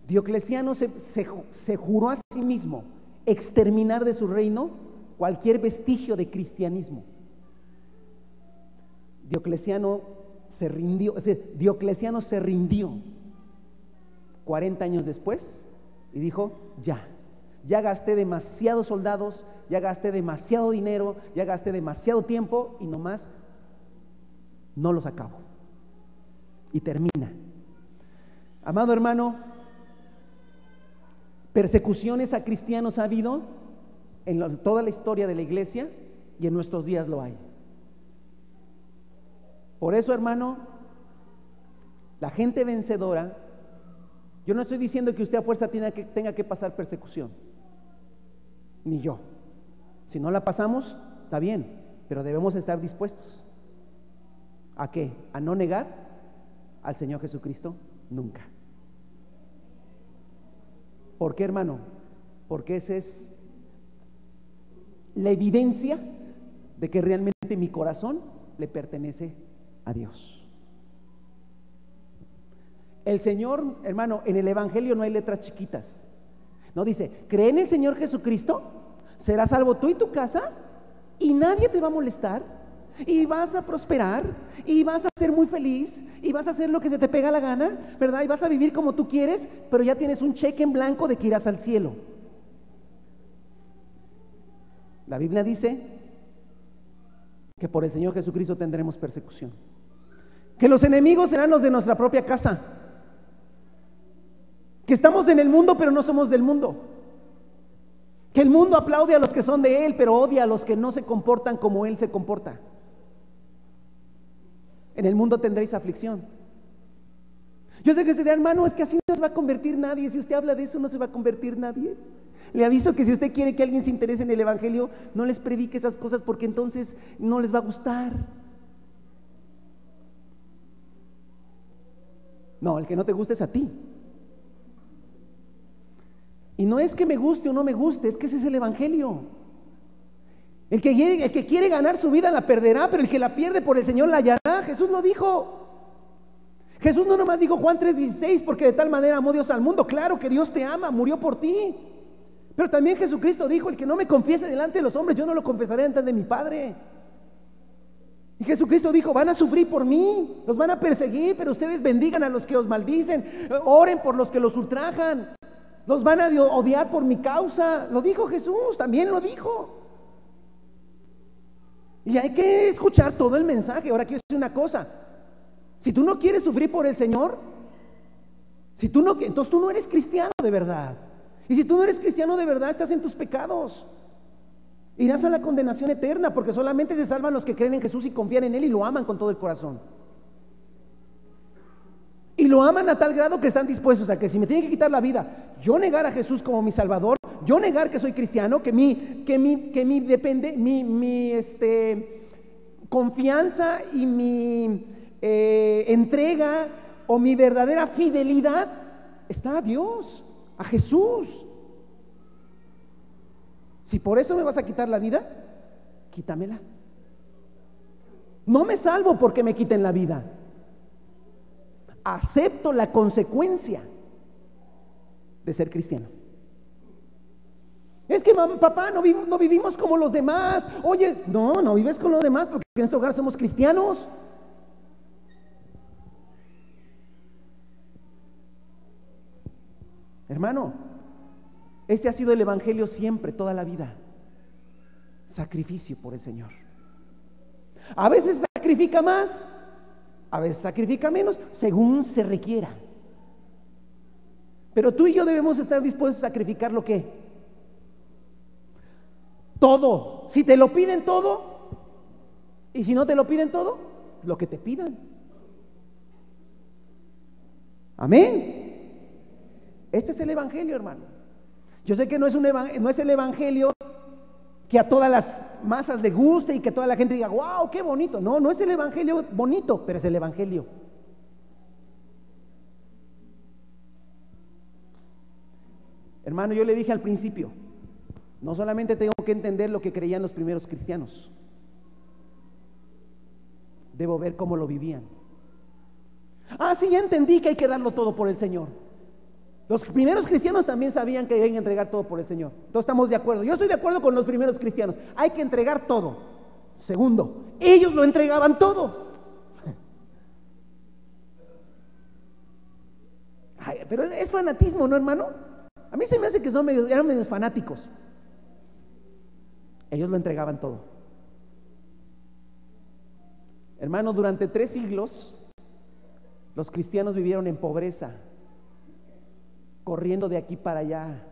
Diocleciano se juró a sí mismo exterminar de su reino cualquier vestigio de cristianismo. Diocleciano se rindió 40 años después y dijo: ya gasté demasiados soldados, ya gasté demasiado dinero, ya gasté demasiado tiempo y nomás no los acabo. Y termina. Amado hermano, persecuciones a cristianos ha habido en toda la historia de la iglesia y en nuestros días lo hay. Por eso, hermano, la gente vencedora, yo no estoy diciendo que usted a fuerza tenga que pasar persecución, ni yo. Si no la pasamos, está bien, pero debemos estar dispuestos. ¿A qué? A no negar al Señor Jesucristo nunca. ¿Por qué, hermano? Porque esa es la evidencia de que realmente mi corazón le pertenece a Dios. El Señor, hermano, en el Evangelio no hay letras chiquitas. No dice: cree en el Señor Jesucristo, serás salvo tú y tu casa, y nadie te va a molestar, y vas a prosperar, y vas a ser muy feliz, y vas a hacer lo que se te pega la gana, ¿verdad? Y vas a vivir como tú quieres, pero ya tienes un cheque en blanco de que irás al cielo. La Biblia dice que por el Señor Jesucristo tendremos persecución, que los enemigos serán los de nuestra propia casa, que estamos en el mundo pero no somos del mundo, que el mundo aplaude a los que son de Él pero odia a los que no se comportan como Él se comporta. En el mundo tendréis aflicción. Yo sé que usted dirá: hermano, es que así no se va a convertir nadie. Si usted habla de eso, no se va a convertir nadie. Le aviso que si usted quiere que alguien se interese en el Evangelio, no les predique esas cosas, porque entonces no les va a gustar. No, el que no te guste es a ti. Y no es que me guste o no me guste, es que ese es el Evangelio. El que quiere ganar su vida la perderá, pero el que la pierde por el Señor la hallará. Jesús lo dijo. Jesús no nomás dijo Juan 3:16, porque de tal manera amó Dios al mundo. Claro que Dios te ama, murió por ti. Pero también Jesucristo dijo: el que no me confiese delante de los hombres, yo no lo confesaré delante de mi Padre. Y Jesucristo dijo: van a sufrir por mí, los van a perseguir, pero ustedes bendigan a los que os maldicen, oren por los que los ultrajan, los van a odiar por mi causa. Lo dijo Jesús, también lo dijo. Y hay que escuchar todo el mensaje. Ahora quiero decir una cosa: si tú no quieres sufrir por el Señor, entonces tú no eres cristiano de verdad. Y si tú no eres cristiano de verdad, estás en tus pecados. Irás a la condenación eterna, porque solamente se salvan los que creen en Jesús y confían en Él y lo aman con todo el corazón. Y lo aman a tal grado que están dispuestos a que, si me tienen que quitar la vida, yo negar a Jesús como mi Salvador, yo negar que soy cristiano, que mi confianza y mi entrega o mi verdadera fidelidad está a Dios, a Jesús. Si por eso me vas a quitar la vida, quítamela. No me salvo porque me quiten la vida. Acepto la consecuencia de ser cristiano. Es que papá, no vivimos como los demás. Oye, no vives con los demás, porque en este hogar somos cristianos. Hermano, este ha sido el Evangelio siempre, toda la vida. Sacrificio por el Señor. A veces sacrifica más, a veces sacrifica menos, según se requiera. Pero tú y yo debemos estar dispuestos a sacrificar lo que todo. Si te lo piden todo, y si no te lo piden todo, lo que te pidan. Amén. Este es el Evangelio, hermano. Yo sé que no es el Evangelio que a todas las masas le guste y que toda la gente diga: wow, qué bonito. No es el Evangelio bonito, pero es el Evangelio. Hermano, yo le dije al principio, No solamente tengo que entender lo que creían los primeros cristianos, debo ver cómo lo vivían. Ah, sí, ya entendí que hay que darlo todo por el Señor. Los primeros cristianos también sabían que hay que entregar todo por el Señor. Entonces estamos de acuerdo. Yo estoy de acuerdo con los primeros cristianos. Hay que entregar todo. Segundo, ellos lo entregaban todo. Ay, pero es fanatismo, ¿no, hermano? A mí se me hace que eran medios fanáticos. Ellos lo entregaban todo. Hermano, durante 3 siglos los cristianos vivieron en pobreza, corriendo de aquí para allá,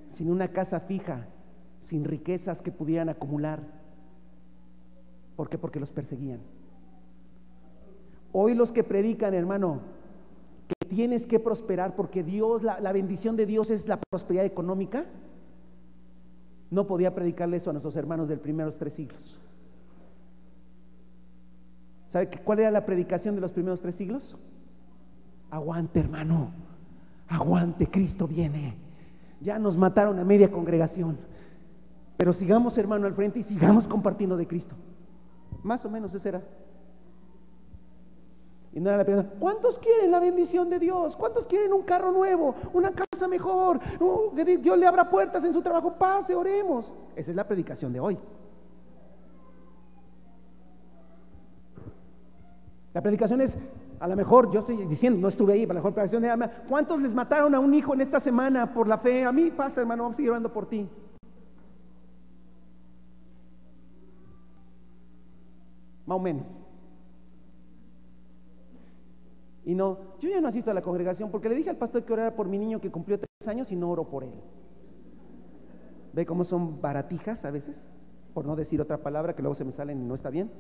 sin una casa fija, sin riquezas que pudieran acumular. ¿Por qué? Porque los perseguían. Hoy los que predican, hermano, que tienes que prosperar porque Dios, la bendición de Dios es la prosperidad económica, no podía predicarle eso a nuestros hermanos del primeros 3 siglos. ¿Sabe cuál era la predicación de los primeros 3 siglos? Aguante, hermano, aguante, Cristo viene. Ya nos mataron a media congregación, pero sigamos, hermano, al frente y sigamos compartiendo de Cristo. Más o menos esa era. Y no era la pregunta: ¿cuántos quieren la bendición de Dios? ¿Cuántos quieren un carro nuevo, una casa mejor? Que Dios le abra puertas en su trabajo. Pase, oremos. Esa es la predicación de hoy. La predicación es, a lo mejor, yo estoy diciendo, no estuve ahí, pero a lo mejor predicación de: ¿cuántos les mataron a un hijo en esta semana por la fe? A mí pasa, hermano, vamos a seguir orando por ti. Más o menos. Y no, yo ya no asisto a la congregación porque le dije al pastor que orara por mi niño que cumplió 3 años y no oro por él. ¿Ve cómo son baratijas a veces? Por no decir otra palabra que luego se me salen y no está bien.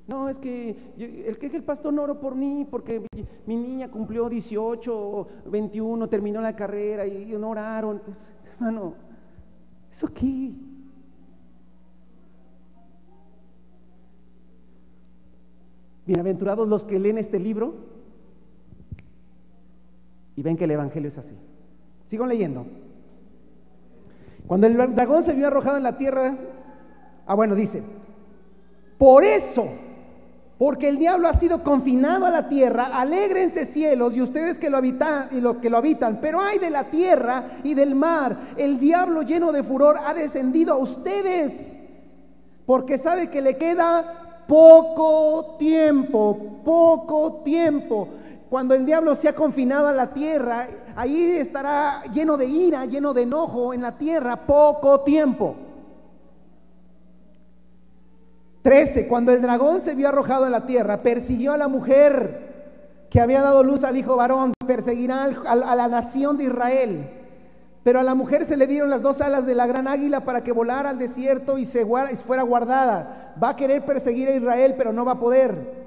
No, es que el pastor no oró por mí porque mi niña cumplió 18, 21, terminó la carrera y no oraron. Pues, hermano, ¿eso qué? Bienaventurados los que leen este libro y ven que el evangelio es así. Sigo leyendo. Cuando el dragón se vio arrojado en la tierra, dice: por eso, porque el diablo ha sido confinado a la tierra, alégrense cielos y ustedes que lo habitan y los que lo habitan, pero ay de la tierra y del mar, el diablo lleno de furor ha descendido a ustedes, porque sabe que le queda poco tiempo. Cuando el diablo se ha confinado a la tierra, ahí estará lleno de ira, lleno de enojo en la tierra, poco tiempo. 13. Cuando el dragón se vio arrojado a la tierra, persiguió a la mujer que había dado luz al hijo varón, perseguirá a la nación de Israel. Pero a la mujer se le dieron las 2 alas de la gran águila para que volara al desierto y fuera guardada. Va a querer perseguir a Israel, pero no va a poder.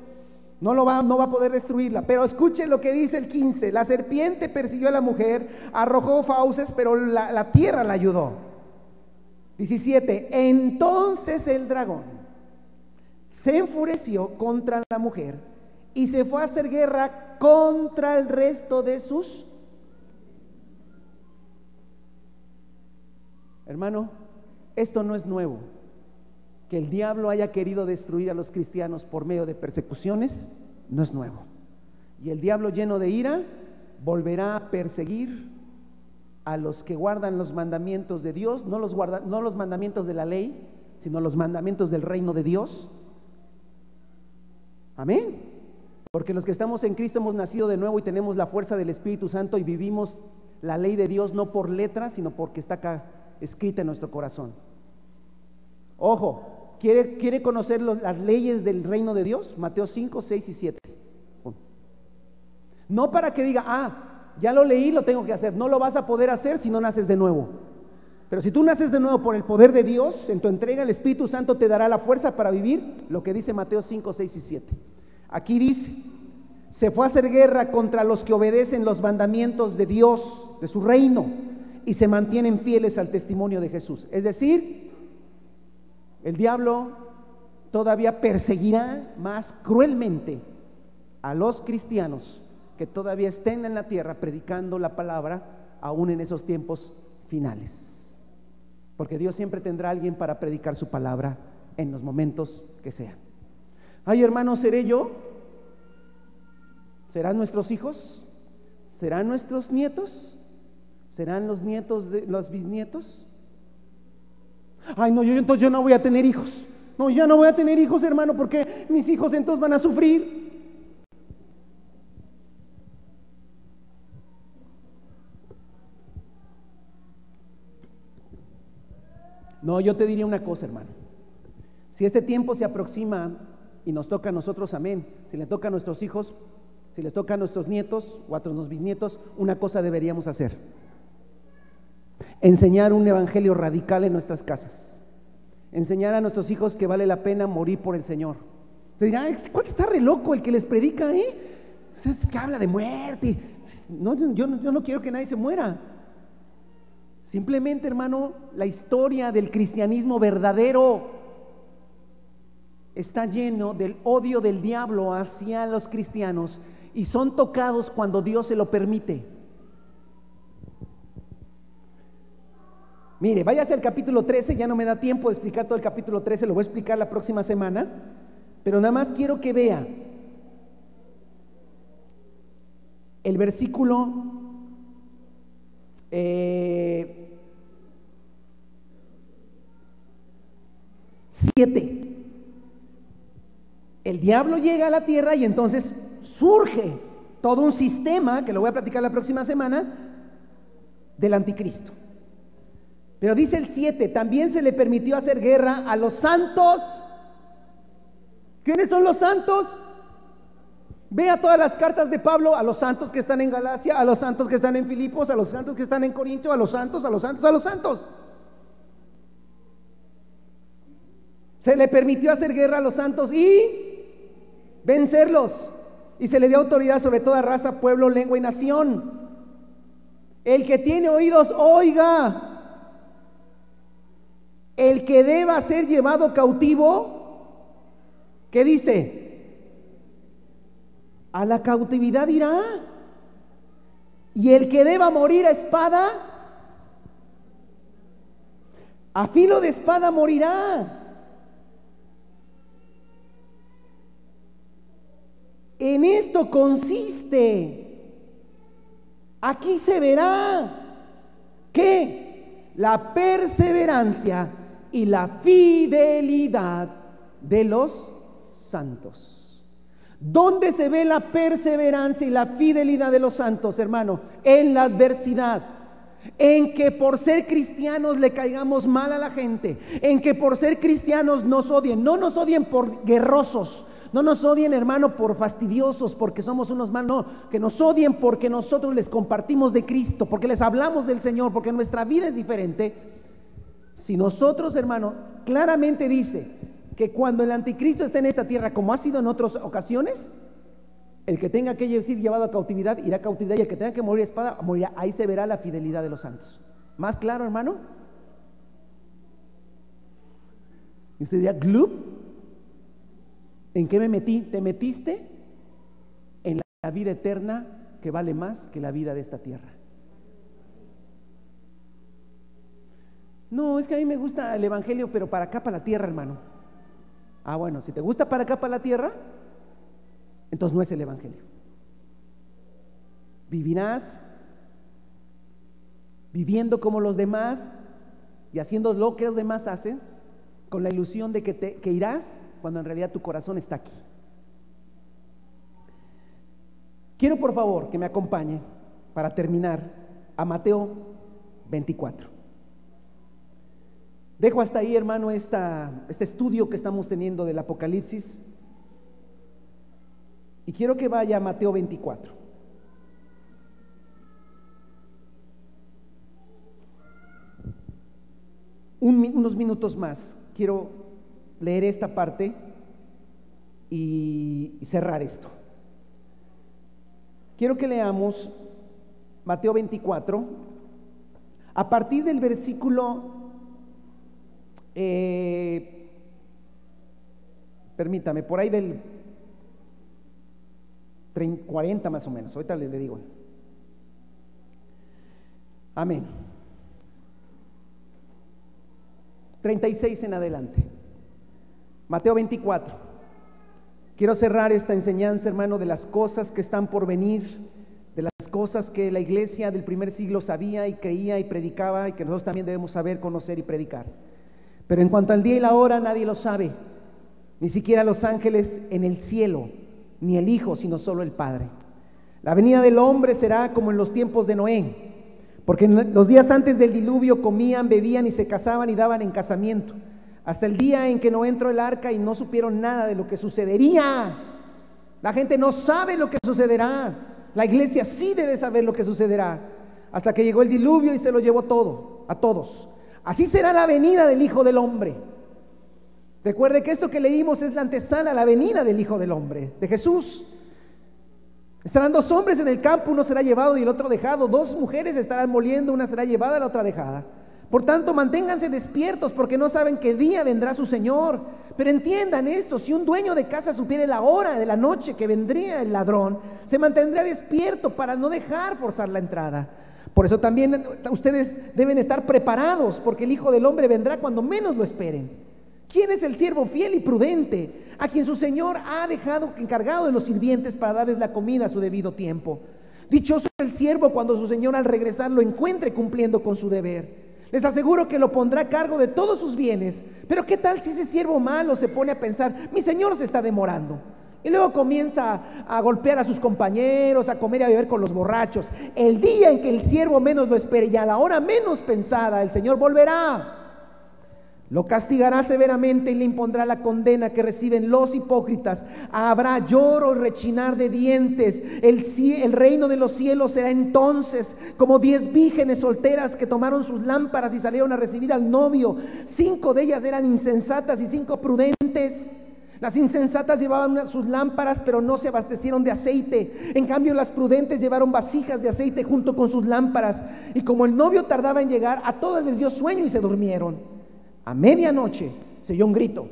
No va a poder destruirla. Pero escuche lo que dice el 15. La serpiente persiguió a la mujer, arrojó fauces, pero la tierra la ayudó. 17. Entonces el dragón se enfureció contra la mujer y se fue a hacer guerra contra el resto de sus. Hermano, esto no es nuevo. Que el diablo haya querido destruir a los cristianos por medio de persecuciones no es nuevo. Y el diablo, lleno de ira, volverá a perseguir a los que guardan los mandamientos de Dios, no los mandamientos de la ley, sino los mandamientos del reino de Dios. Amén. Porque los que estamos en Cristo hemos nacido de nuevo y tenemos la fuerza del Espíritu Santo y vivimos la ley de Dios no por letra, sino porque está acá escrita en nuestro corazón. Ojo, ¿quiere conocer las leyes del reino de Dios? Mateo 5, 6 y 7. No para que diga: ya lo leí, lo tengo que hacer. No lo vas a poder hacer si no naces de nuevo. Pero si tú naces de nuevo por el poder de Dios, en tu entrega el Espíritu Santo te dará la fuerza para vivir lo que dice Mateo 5, 6 y 7. Aquí dice: se fue a hacer guerra contra los que obedecen los mandamientos de Dios, de su reino, y se mantienen fieles al testimonio de Jesús. Es decir, el diablo todavía perseguirá más cruelmente a los cristianos que todavía estén en la tierra predicando la palabra, aún en esos tiempos finales. Porque Dios siempre tendrá a alguien para predicar su palabra en los momentos que sean. Ay, hermano, ¿seré yo? ¿Serán nuestros hijos? ¿Serán nuestros nietos? ¿Serán los nietos de los bisnietos? Ay, no, yo entonces yo no voy a tener hijos. No, ya no voy a tener hijos, hermano, porque mis hijos entonces van a sufrir. No, yo te diría una cosa, hermano. Si este tiempo se aproxima y nos toca a nosotros, amén. Si le toca a nuestros hijos, si les toca a nuestros nietos o a nuestros bisnietos, una cosa deberíamos hacer: enseñar un evangelio radical en nuestras casas. Enseñar a nuestros hijos que vale la pena morir por el Señor. Se dirá, ¿cuál está re loco el que les predica, es que habla de muerte? No, yo no quiero que nadie se muera. Simplemente, hermano, la historia del cristianismo verdadero está lleno del odio del diablo hacia los cristianos, y son tocados cuando Dios se lo permite. Mire, váyase al capítulo 13, ya no me da tiempo de explicar todo el capítulo 13, lo voy a explicar la próxima semana, pero nada más quiero que vea el versículo 7. El diablo llega a la tierra y entonces surge todo un sistema, que lo voy a platicar la próxima semana, del anticristo. Pero dice el 7, también se le permitió hacer guerra a los santos. ¿Quiénes son los santos? Vea todas las cartas de Pablo: a los santos que están en Galacia, a los santos que están en Filipos, a los santos que están en Corinto, a los santos, a los santos, a los santos. Se le permitió hacer guerra a los santos y vencerlos, y se le dio autoridad sobre toda raza, pueblo, lengua y nación. El que tiene oídos, oiga. El que deba ser llevado cautivo, ¿qué dice? A la cautividad irá. Y el que deba morir a espada, a filo de espada morirá. En esto consiste. Aquí se verá que la perseverancia y la fidelidad de los santos. ¿Dónde se ve la perseverancia y la fidelidad de los santos, hermano? En la adversidad. En que por ser cristianos le caigamos mal a la gente, en que por ser cristianos nos odien. No nos odien por guerrosos, no nos odien, hermano, por fastidiosos, porque somos unos malos. No, que nos odien porque nosotros les compartimos de Cristo, porque les hablamos del Señor, porque nuestra vida es diferente. Si nosotros, hermano, claramente dice que cuando el anticristo esté en esta tierra, como ha sido en otras ocasiones, el que tenga que ser llevado a cautividad irá a cautividad, y el que tenga que morir a espada morirá. Ahí se verá la fidelidad de los santos. ¿Más claro, hermano? Y usted dirá, ¿glub? ¿En qué me metí? Te metiste en la vida eterna, que vale más que la vida de esta tierra. No, es que a mí me gusta el evangelio, pero para acá, para la tierra, hermano. Ah, bueno, si te gusta para acá, para la tierra, entonces no es el evangelio. Vivirás viviendo como los demás y haciendo lo que los demás hacen, con la ilusión de que irás, cuando en realidad tu corazón está aquí. Quiero, por favor, que me acompañe para terminar a Mateo 24. Dejo hasta ahí, hermano, este estudio que estamos teniendo del Apocalipsis, y quiero que vaya a Mateo 24. Unos minutos más. Quiero leer esta parte y cerrar esto. Quiero que leamos Mateo 24 a partir del versículo permítame, por ahí del 40 más o menos, ahorita le digo. Amén. 36 en adelante. Mateo 24. Quiero cerrar esta enseñanza, hermano, de las cosas que están por venir, de las cosas que la iglesia del primer siglo sabía y creía y predicaba, y que nosotros también debemos saber, conocer y predicar. Pero en cuanto al día y la hora, nadie lo sabe, ni siquiera los ángeles en el cielo, ni el Hijo, sino solo el Padre. La venida del hombre será como en los tiempos de Noé, porque en los días antes del diluvio comían, bebían y se casaban y daban en casamiento, hasta el día en que Noé entró el arca y no supieron nada de lo que sucedería. La gente no sabe lo que sucederá. La iglesia sí debe saber lo que sucederá, hasta que llegó el diluvio y se lo llevó todo, a todos. Así será la venida del Hijo del Hombre. Recuerde que esto que leímos es la antesala a la venida del Hijo del Hombre, de Jesús. Estarán dos hombres en el campo, uno será llevado y el otro dejado. Dos mujeres estarán moliendo, una será llevada, la otra dejada. Por tanto, manténganse despiertos, porque no saben qué día vendrá su Señor. Pero entiendan esto: si un dueño de casa supiera la hora de la noche que vendría el ladrón, se mantendría despierto para no dejar forzar la entrada. Por eso también ustedes deben estar preparados, porque el Hijo del Hombre vendrá cuando menos lo esperen. ¿Quién es el siervo fiel y prudente, a quien su Señor ha dejado encargado de los sirvientes para darles la comida a su debido tiempo? Dichoso el siervo cuando su Señor al regresar lo encuentre cumpliendo con su deber. Les aseguro que lo pondrá a cargo de todos sus bienes. Pero ¿qué tal si ese siervo malo se pone a pensar: mi Señor se está demorando? Y luego comienza a golpear a sus compañeros, a comer y a beber con los borrachos. El día en que el siervo menos lo espere y a la hora menos pensada, el Señor volverá, lo castigará severamente y le impondrá la condena que reciben los hipócritas. Habrá lloro y rechinar de dientes. El reino de los cielos será entonces como 10 vírgenes solteras que tomaron sus lámparas y salieron a recibir al novio. 5 de ellas eran insensatas y 5 prudentes. Las insensatas llevaban sus lámparas, pero no se abastecieron de aceite. En cambio, las prudentes llevaron vasijas de aceite junto con sus lámparas. Y como el novio tardaba en llegar, a todas les dio sueño y se durmieron. A medianoche se oyó un grito: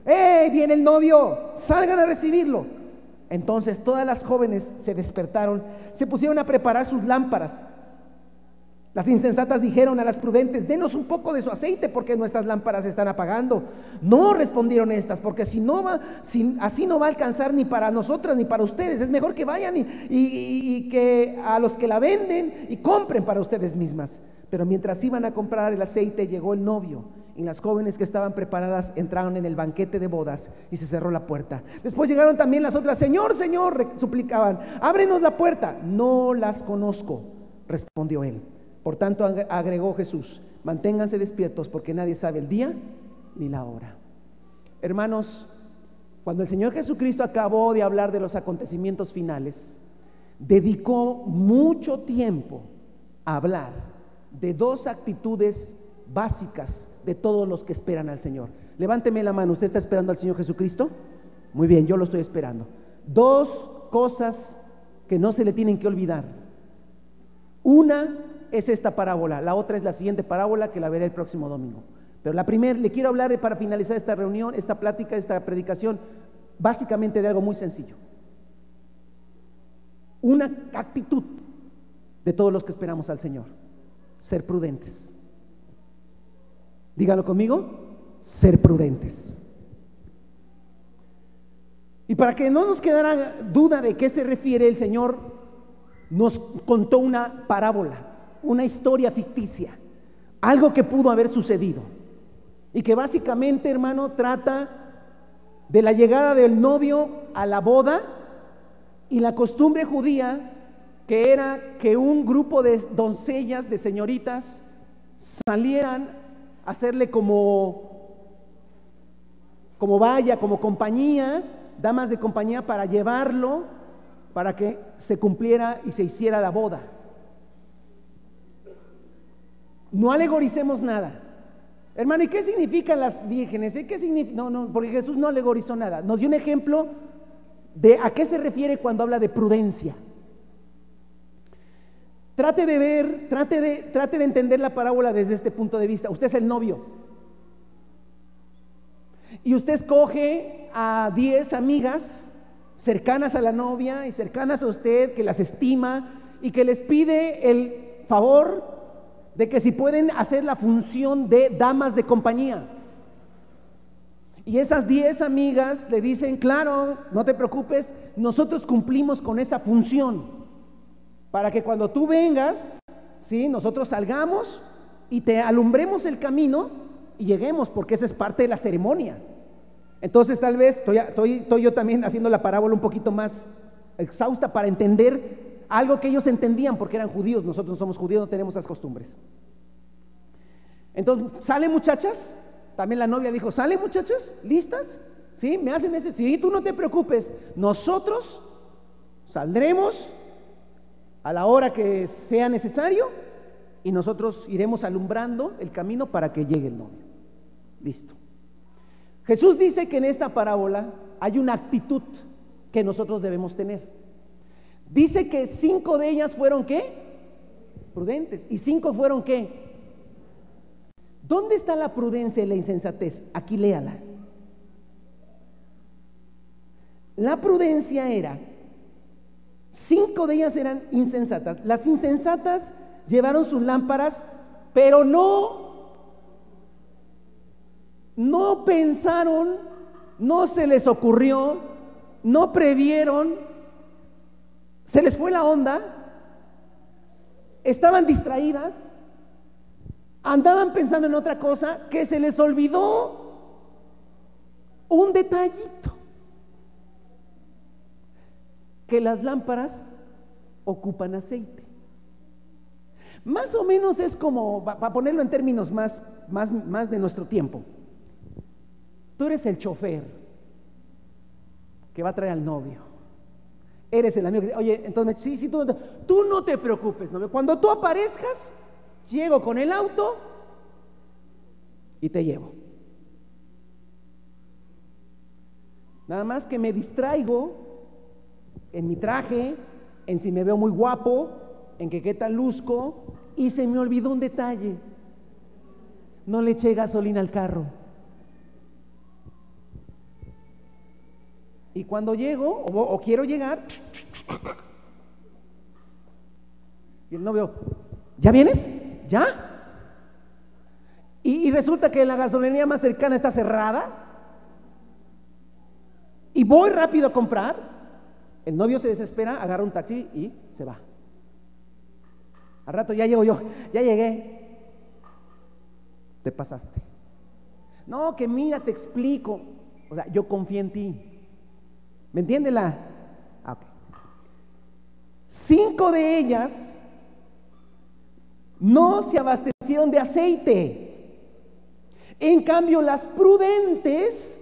¡Hey, viene el novio! ¡Salgan a recibirlo! Entonces todas las jóvenes se despertaron, se pusieron a preparar sus lámparas. Las insensatas dijeron a las prudentes: denos un poco de su aceite, porque nuestras lámparas se están apagando. No, respondieron estas, porque así no va a alcanzar ni para nosotras ni para ustedes. Es mejor que vayan y que a los que la venden y compren para ustedes mismas. Pero mientras iban a comprar el aceite, llegó el novio, y las jóvenes que estaban preparadas entraron en el banquete de bodas y se cerró la puerta. Después llegaron también las otras: Señor, Señor, suplicaban, ábrenos la puerta. No las conozco, respondió él. Por tanto, agregó Jesús: manténganse despiertos, porque nadie sabe el día ni la hora. Hermanos, cuando el Señor Jesucristo acabó de hablar de los acontecimientos finales, dedicó mucho tiempo a hablar de 2 actitudes básicas de todos los que esperan al Señor. Levánteme la mano. ¿Usted está esperando al Señor Jesucristo? Muy bien, yo lo estoy esperando. 2 cosas que no se le tienen que olvidar. Una es esta parábola, la otra es la siguiente parábola, que la veré el próximo domingo. Pero la primera, le quiero hablar para finalizar esta reunión, esta plática, esta predicación, básicamente de algo muy sencillo. Una actitud de todos los que esperamos al Señor: ser prudentes. Díganlo conmigo: ser prudentes. Y para que no nos quedara duda de qué se refiere, el Señor nos contó una parábola, una historia ficticia, algo que pudo haber sucedido, y que básicamente, hermano, trata de la llegada del novio a la boda y la costumbre judía, que era que un grupo de doncellas, de señoritas, salieran a hacerle como compañía, damas de compañía, para llevarlo, para que se cumpliera y se hiciera la boda. No alegoricemos nada, hermano. ¿Y qué significan las vírgenes? ¿Qué significa? No, porque Jesús no alegorizó nada. Nos dio un ejemplo de a qué se refiere cuando habla de prudencia. Trate de entender la parábola desde este punto de vista. Usted es el novio y usted escoge a 10 amigas cercanas a la novia y cercanas a usted, que las estima y que les pide el favor de que si pueden hacer la función de damas de compañía. Y esas 10 amigas le dicen, claro, no te preocupes, nosotros cumplimos con esa función, para que cuando tú vengas, ¿sí?, nosotros salgamos y te alumbremos el camino y lleguemos, porque esa es parte de la ceremonia. Entonces tal vez estoy yo también haciendo la parábola un poquito más exhausta para entender algo que ellos entendían, porque eran judíos. Nosotros no somos judíos, no tenemos esas costumbres. Entonces, ¿salen muchachas? También la novia dijo, ¿salen muchachas? ¿Listas? ¿Sí? ¿Me hacen ese? Sí, tú no te preocupes, nosotros saldremos a la hora que sea necesario y nosotros iremos alumbrando el camino para que llegue el novio. Listo. Jesús dice que en esta parábola hay una actitud que nosotros debemos tener. Dice que 5 de ellas fueron ¿qué? Prudentes. ¿Y 5 fueron qué? ¿Dónde está la prudencia y la insensatez? Aquí léala. La prudencia era, 5 de ellas eran insensatas. Las insensatas llevaron sus lámparas, pero no pensaron, no se les ocurrió, no previeron, se les fue la onda, estaban distraídas, andaban pensando en otra cosa, que se les olvidó un detallito, que las lámparas ocupan aceite. Más o menos es como, para ponerlo en términos más de nuestro tiempo, tú eres el chofer que va a traer al novio, eres el amigo que dice, oye, entonces, sí, tú no te preocupes, novio, cuando tú aparezcas, llego con el auto y te llevo. Nada más que me distraigo en mi traje, en si me veo muy guapo, en que qué tal luzco, y se me olvidó un detalle: no le eché gasolina al carro. Y cuando llego o quiero llegar, y el novio, ¿ya vienes? ¿Ya? Y resulta que la gasolinería más cercana está cerrada, y voy rápido a comprar. El novio se desespera, agarra un taxi y se va. Al rato ya llego yo, ya llegué. Te pasaste. No, que mira, te explico. O sea, yo confío en ti. ¿Me entiende okay. 5 de ellas no se abastecieron de aceite. En cambio, las prudentes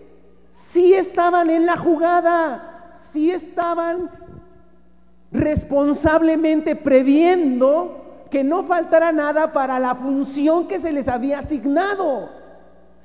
sí estaban en la jugada, sí estaban responsablemente previendo que no faltara nada para la función que se les había asignado.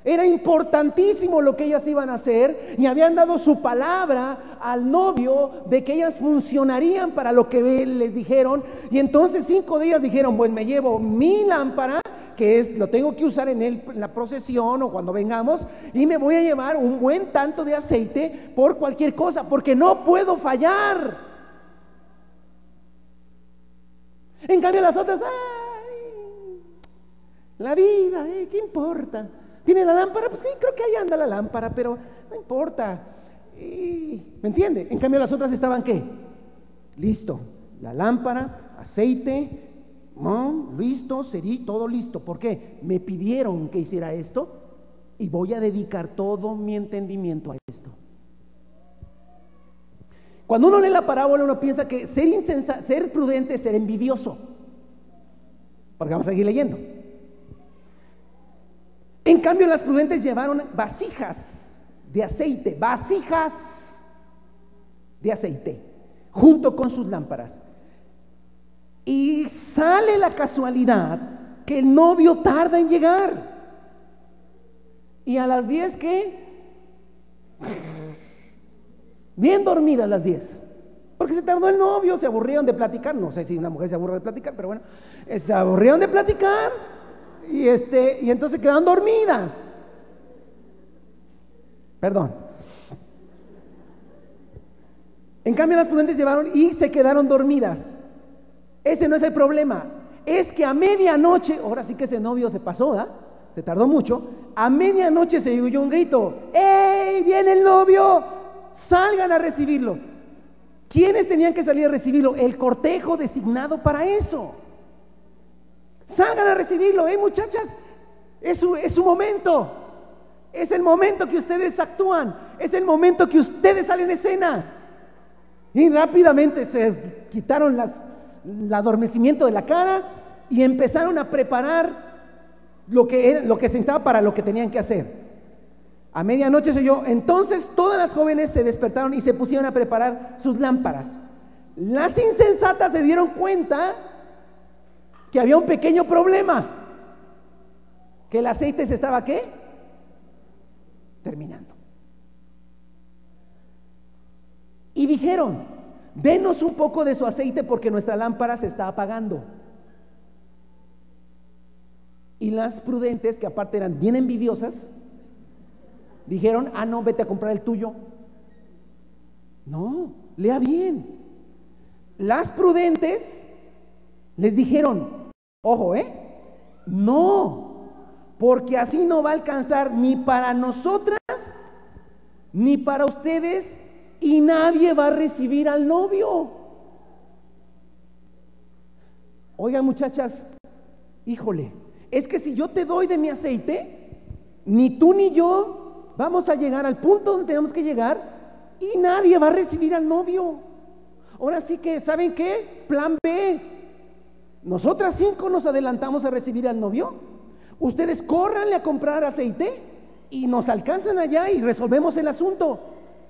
Era importantísimo lo que ellas iban a hacer, y habían dado su palabra al novio de que ellas funcionarían para lo que les dijeron. Y entonces 5 de ellas dijeron, pues me llevo mi lámpara, que lo tengo que usar en la procesión o cuando vengamos, y me voy a llevar un buen tanto de aceite por cualquier cosa, porque no puedo fallar. En cambio las otras, la vida, ¿qué importa? ¿Tiene la lámpara? Pues creo que ahí anda la lámpara, pero no importa. ¿Me entiende? En cambio las otras estaban ¿qué? Listo, la lámpara, aceite, listo, todo listo. ¿Por qué? Me pidieron que hiciera esto y voy a dedicar todo mi entendimiento a esto. Cuando uno lee la parábola, uno piensa que ser prudente es ser envidioso, porque vamos a seguir leyendo. En cambio, las prudentes llevaron vasijas de aceite, junto con sus lámparas. Y sale la casualidad que el novio tarda en llegar. Y a las 10, ¿qué? Bien dormidas las 10, porque se tardó el novio, se aburrieron de platicar. No sé si una mujer se aburre de platicar, pero bueno, se aburrieron de platicar y entonces quedaron dormidas. Perdón. En cambio, las prudentes llevaron y se quedaron dormidas. Ese no es el problema. Es que a medianoche, ahora sí que ese novio se pasó, ¿da? Se tardó mucho. A medianoche se oyó un grito: ¡Ey, viene el novio! Salgan a recibirlo. ¿Quiénes tenían que salir a recibirlo? El cortejo designado para eso. Salgan a recibirlo, muchachas. Es su momento. Es el momento que ustedes actúan. Es el momento que ustedes salen en escena. Y rápidamente se quitaron el adormecimiento de la cara y empezaron a preparar lo que se necesitaba para lo que tenían que hacer. A medianoche se oyó. Entonces todas las jóvenes se despertaron y se pusieron a preparar sus lámparas. Las insensatas se dieron cuenta que había un pequeño problema, que el aceite se estaba ¿qué? Terminando. Y dijeron: denos un poco de su aceite porque nuestra lámpara se está apagando. Y las prudentes, que aparte eran bien envidiosas, dijeron: ah, no, vete a comprar el tuyo. No, lea bien. Las prudentes les dijeron: ojo, no, porque así no va a alcanzar ni para nosotras ni para ustedes, y nadie va a recibir al novio. Oigan, muchachas, híjole, es que si yo te doy de mi aceite, ni tú ni yo vamos a llegar al punto donde tenemos que llegar y nadie va a recibir al novio. Ahora sí que, ¿saben qué? Plan B. Nosotras 5 nos adelantamos a recibir al novio. Ustedes córranle a comprar aceite y nos alcanzan allá y resolvemos el asunto.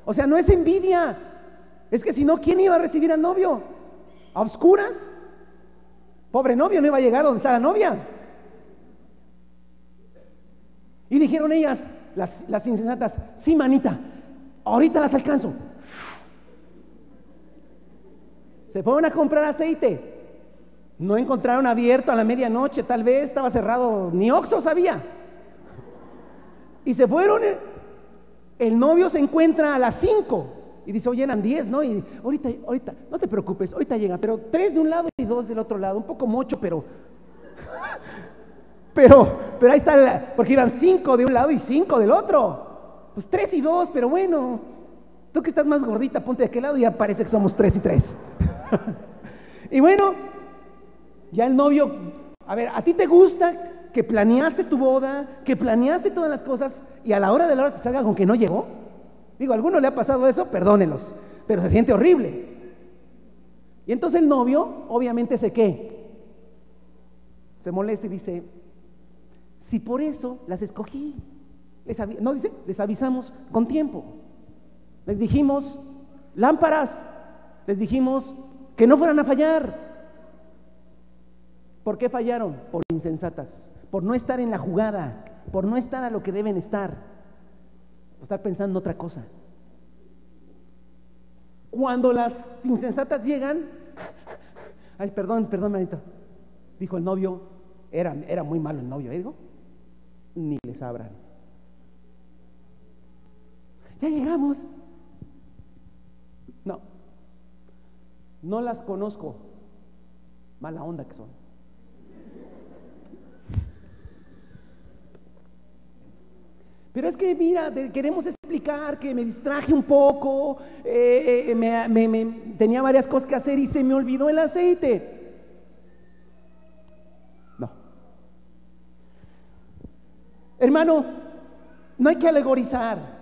O sea, no es envidia. Es que si no, ¿quién iba a recibir al novio? ¿A oscuras? Pobre novio, no iba a llegar donde está la novia. Y dijeron ellas, las insensatas: sí, manita, ahorita las alcanzo. Se fueron a comprar aceite. No encontraron abierto a la medianoche, tal vez estaba cerrado, ni Oxxo sabía. Y se fueron. El novio se encuentra a las 5 y dice: oye, eran 10, ¿no? Y ahorita, no te preocupes, ahorita llega, pero 3 de un lado y 2 del otro lado, un poco mocho, pero ahí está, porque iban 5 de un lado y 5 del otro. Pues 3 y 2, pero bueno, tú que estás más gordita, ponte de aquel lado y ya parece que somos 3 y 3. Y bueno, ya el novio, a ver, ¿a ti te gusta que planeaste tu boda, que planeaste todas las cosas y a la hora de la hora te salga con que no llegó? Digo, a alguno le ha pasado eso, perdónelos, pero se siente horrible. Y entonces el novio, obviamente, se molesta y dice: si por eso las escogí, les avisamos con tiempo, les dijimos lámparas, les dijimos que no fueran a fallar. ¿Por qué fallaron? Por insensatas, por no estar en la jugada, por no estar a lo que deben estar, por estar pensando en otra cosa. Cuando las insensatas llegan: ay, perdón, manito, dijo el novio, era muy malo el novio, digo, ni les abran. Ya llegamos. No las conozco, mala onda que son. Pero es que mira, queremos explicar que me distraje un poco, tenía varias cosas que hacer y se me olvidó el aceite. No. Hermano, no hay que alegorizar.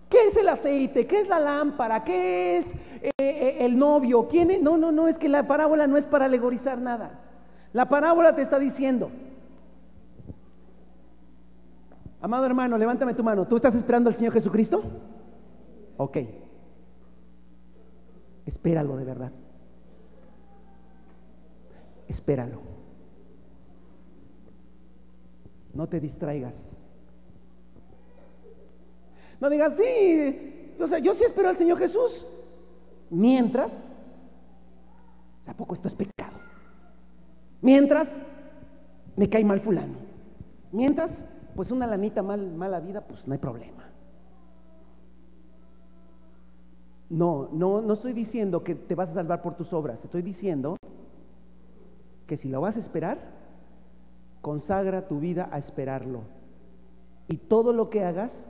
¿Qué es el aceite? ¿Qué es la lámpara? ¿Qué es el novio? ¿Quién es? No, es que la parábola no es para alegorizar nada. La parábola te está diciendo: amado hermano, levántame tu mano. ¿Tú estás esperando al Señor Jesucristo? Ok. Espéralo de verdad. Espéralo. No te distraigas. No digas: sí, o sea, yo sí espero al Señor Jesús. Mientras, ¿a poco esto es pecado? Mientras, me cae mal fulano. Mientras, pues una lanita mala vida, pues no hay problema. No estoy diciendo que te vas a salvar por tus obras. Estoy diciendo que si lo vas a esperar, consagra tu vida a esperarlo. Y todo lo que hagas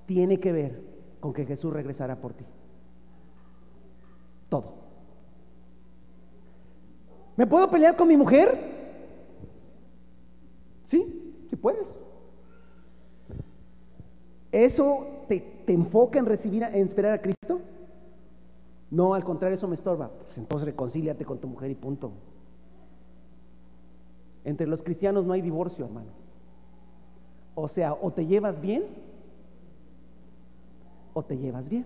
tiene que ver con que Jesús regresará por ti. Todo. ¿Me puedo pelear con mi mujer? Sí, sí puedes. ¿Eso te enfoca en esperar a Cristo? No, al contrario, eso me estorba. Pues entonces reconcíliate con tu mujer y punto. Entre los cristianos no hay divorcio, hermano. O sea, o te llevas bien o te llevas bien.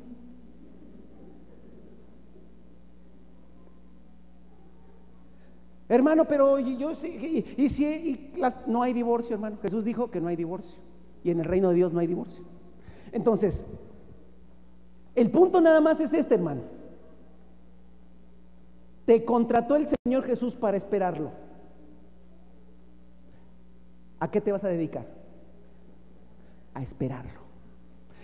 Hermano, pero yo sí, no hay divorcio, hermano. Jesús dijo que no hay divorcio. Y en el reino de Dios no hay divorcio. Entonces, el punto nada más es este, hermano. Te contrató el Señor Jesús para esperarlo. ¿A qué te vas a dedicar? A esperarlo.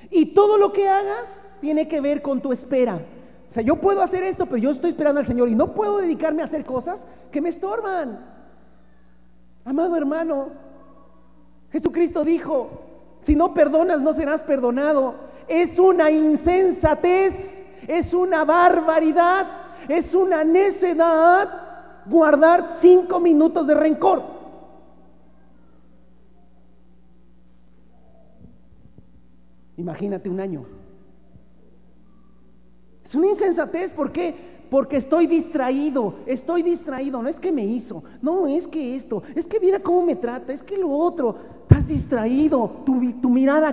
Y todo lo que hagas tiene que ver con tu espera. O sea, yo puedo hacer esto, pero yo estoy esperando al Señor y no puedo dedicarme a hacer cosas que me estorban. Amado hermano, Jesucristo dijo: si no perdonas, no serás perdonado. Es una insensatez, es una barbaridad, es una necedad guardar 5 minutos de rencor. Imagínate un año. Es una insensatez. ¿Por qué? Porque estoy distraído. No es que me hizo, no es que esto, es que mira cómo me trata, es que lo otro. Estás distraído, tu mirada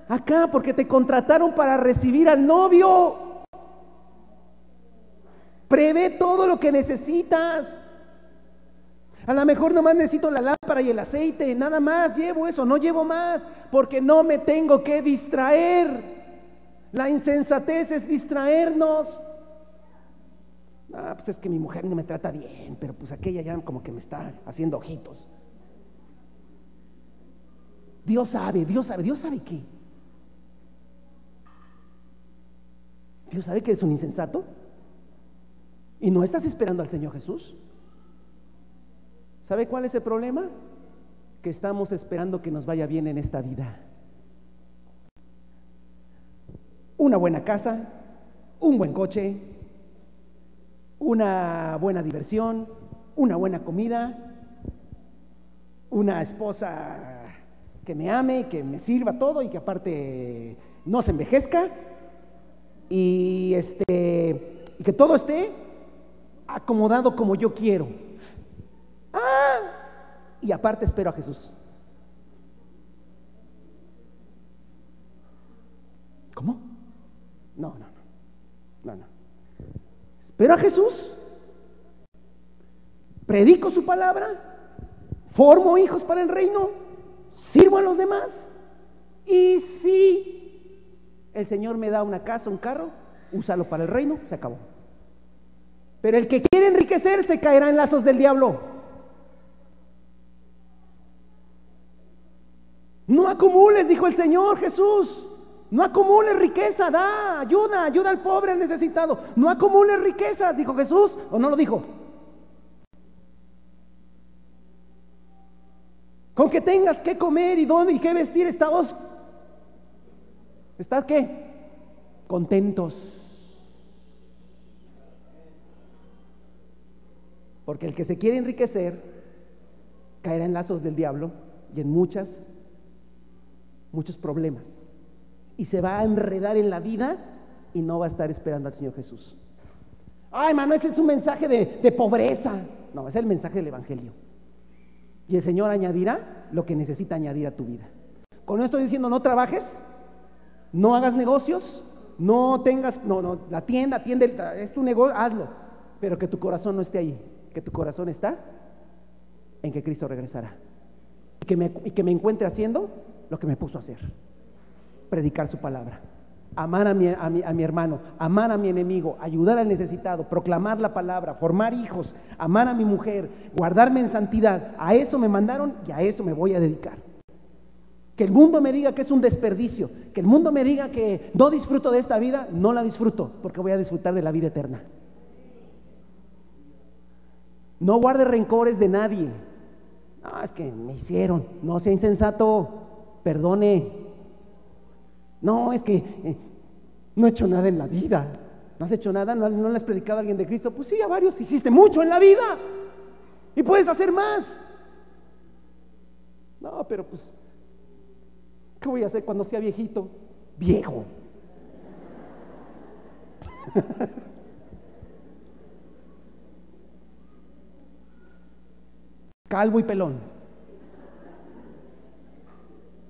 acá, porque te contrataron para recibir al novio. Prevé todo lo que necesitas. A lo mejor nomás necesito la lámpara y el aceite, nada más llevo eso, no llevo más, porque no me tengo que distraer. La insensatez es distraernos. Pues es que mi mujer no me trata bien, pero pues aquella ya como que me está haciendo ojitos. Dios sabe qué. Dios sabe que eres un insensato y no estás esperando al Señor Jesús. ¿Sabe cuál es el problema? Que estamos esperando que nos vaya bien en esta vida. Una buena casa, un buen coche, una buena diversión, una buena comida, una esposa que me ame, que me sirva todo y que aparte no se envejezca y que todo esté acomodado como yo quiero. Y aparte espero a Jesús. ¿Cómo? No. Espero a Jesús, predico su palabra, formo hijos para el reino, sirvo a los demás. Y si el Señor me da una casa, un carro, úsalo para el reino, se acabó. Pero el que quiere enriquecerse caerá en lazos del diablo. No acumules, dijo el Señor Jesús. No acumules riqueza, ayuda al pobre, al necesitado. No acumules riquezas, dijo Jesús, ¿o no lo dijo? Con que tengas que comer y dónde y qué vestir, ¿estás qué? Contentos. Porque el que se quiere enriquecer caerá en lazos del diablo y en muchos problemas. Y se va a enredar en la vida y no va a estar esperando al Señor Jesús. Ay, hermano, ese es un mensaje de pobreza. No, ese es el mensaje del Evangelio. Y el Señor añadirá lo que necesita añadir a tu vida. Con esto estoy diciendo: no trabajes, no hagas negocios, no tengas, la tienda, es tu negocio, hazlo. Pero que tu corazón no esté ahí, que tu corazón está en que Cristo regresará. Y que me encuentre haciendo lo que me puso a hacer: predicar su palabra, amar a mi hermano, amar a mi enemigo, ayudar al necesitado, proclamar la palabra, formar hijos, amar a mi mujer, guardarme en santidad. A eso me mandaron y a eso me voy a dedicar. Que el mundo me diga que es un desperdicio, que el mundo me diga que no disfruto de esta vida, no la disfruto, porque voy a disfrutar de la vida eterna. No guarde rencores de nadie. No, es que me hicieron. No sea insensato, perdone. No, es que no he hecho nada en la vida. ¿No has hecho nada? ¿No le has predicado a alguien de Cristo? Pues sí, a varios hiciste mucho en la vida y puedes hacer más. No, pero pues, ¿qué voy a hacer cuando sea viejito? Viejo. Calvo y pelón.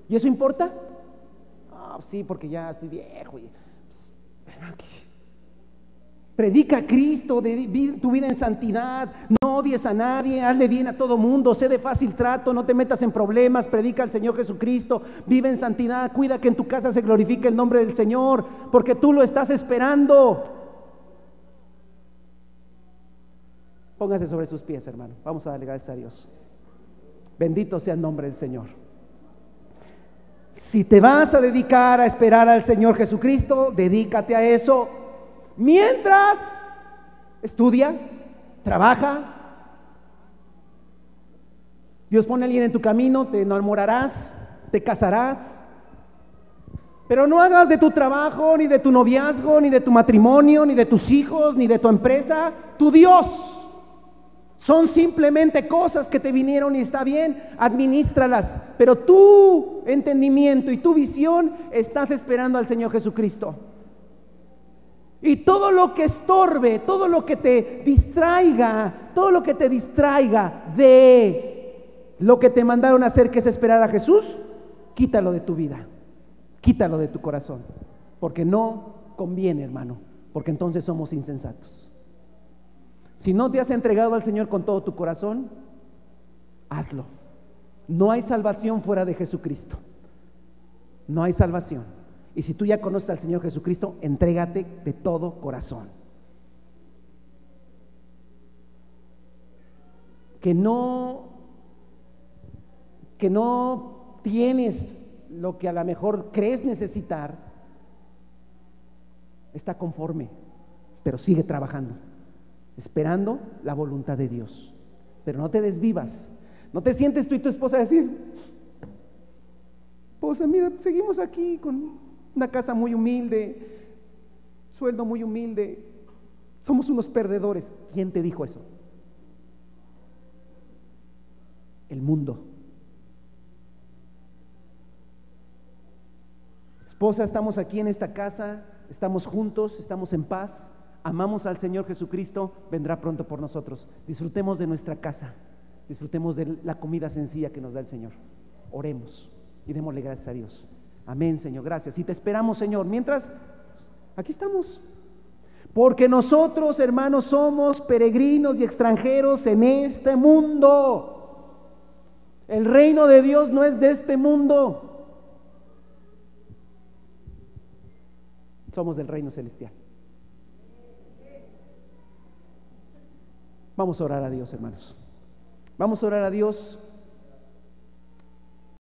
¿Y eso importa? Ah, sí, porque ya estoy viejo. Predica a Cristo, tu vida en santidad, no odies a nadie, hazle bien a todo mundo, sé de fácil trato, no te metas en problemas, predica al Señor Jesucristo, vive en santidad, cuida que en tu casa se glorifique el nombre del Señor, porque tú lo estás esperando. Póngase sobre sus pies, hermano, vamos a darle gracias a Dios. Bendito sea el nombre del Señor. Si te vas a dedicar a esperar al Señor Jesucristo, dedícate a eso. Mientras estudia, trabaja. Dios pone a alguien en tu camino, te enamorarás, te casarás. Pero no hagas de tu trabajo, ni de tu noviazgo, ni de tu matrimonio, ni de tus hijos, ni de tu empresa, tu Dios. Son simplemente cosas que te vinieron y está bien, administralas. Pero tu entendimiento y tu visión estás esperando al Señor Jesucristo. Y todo lo que estorbe, todo lo que te distraiga de lo que te mandaron a hacer, que es esperar a Jesús, quítalo de tu vida, quítalo de tu corazón, porque no conviene, hermano, porque entonces somos insensatos. Si no te has entregado al Señor con todo tu corazón, hazlo. No hay salvación fuera de Jesucristo. No hay salvación. Y si tú ya conoces al Señor Jesucristo, entrégate de todo corazón. Que no tienes lo que a lo mejor crees necesitar, está conforme, pero sigue trabajando, esperando la voluntad de Dios. Pero no te desvivas, no te sientes tú y tu esposa a decir: esposa, mira, seguimos aquí con una casa muy humilde, sueldo muy humilde, somos unos perdedores. ¿Quién te dijo eso? El mundo. Esposa, estamos aquí en esta casa, estamos juntos, estamos en paz, amamos al Señor Jesucristo, vendrá pronto por nosotros. Disfrutemos de nuestra casa, disfrutemos de la comida sencilla que nos da el Señor. Oremos y démosle gracias a Dios. Amén, Señor, gracias. Y te esperamos, Señor. Mientras, aquí estamos. Porque nosotros, hermanos, somos peregrinos y extranjeros en este mundo. El reino de Dios no es de este mundo. Somos del reino celestial. Vamos a orar a Dios, hermanos. Vamos a orar a Dios.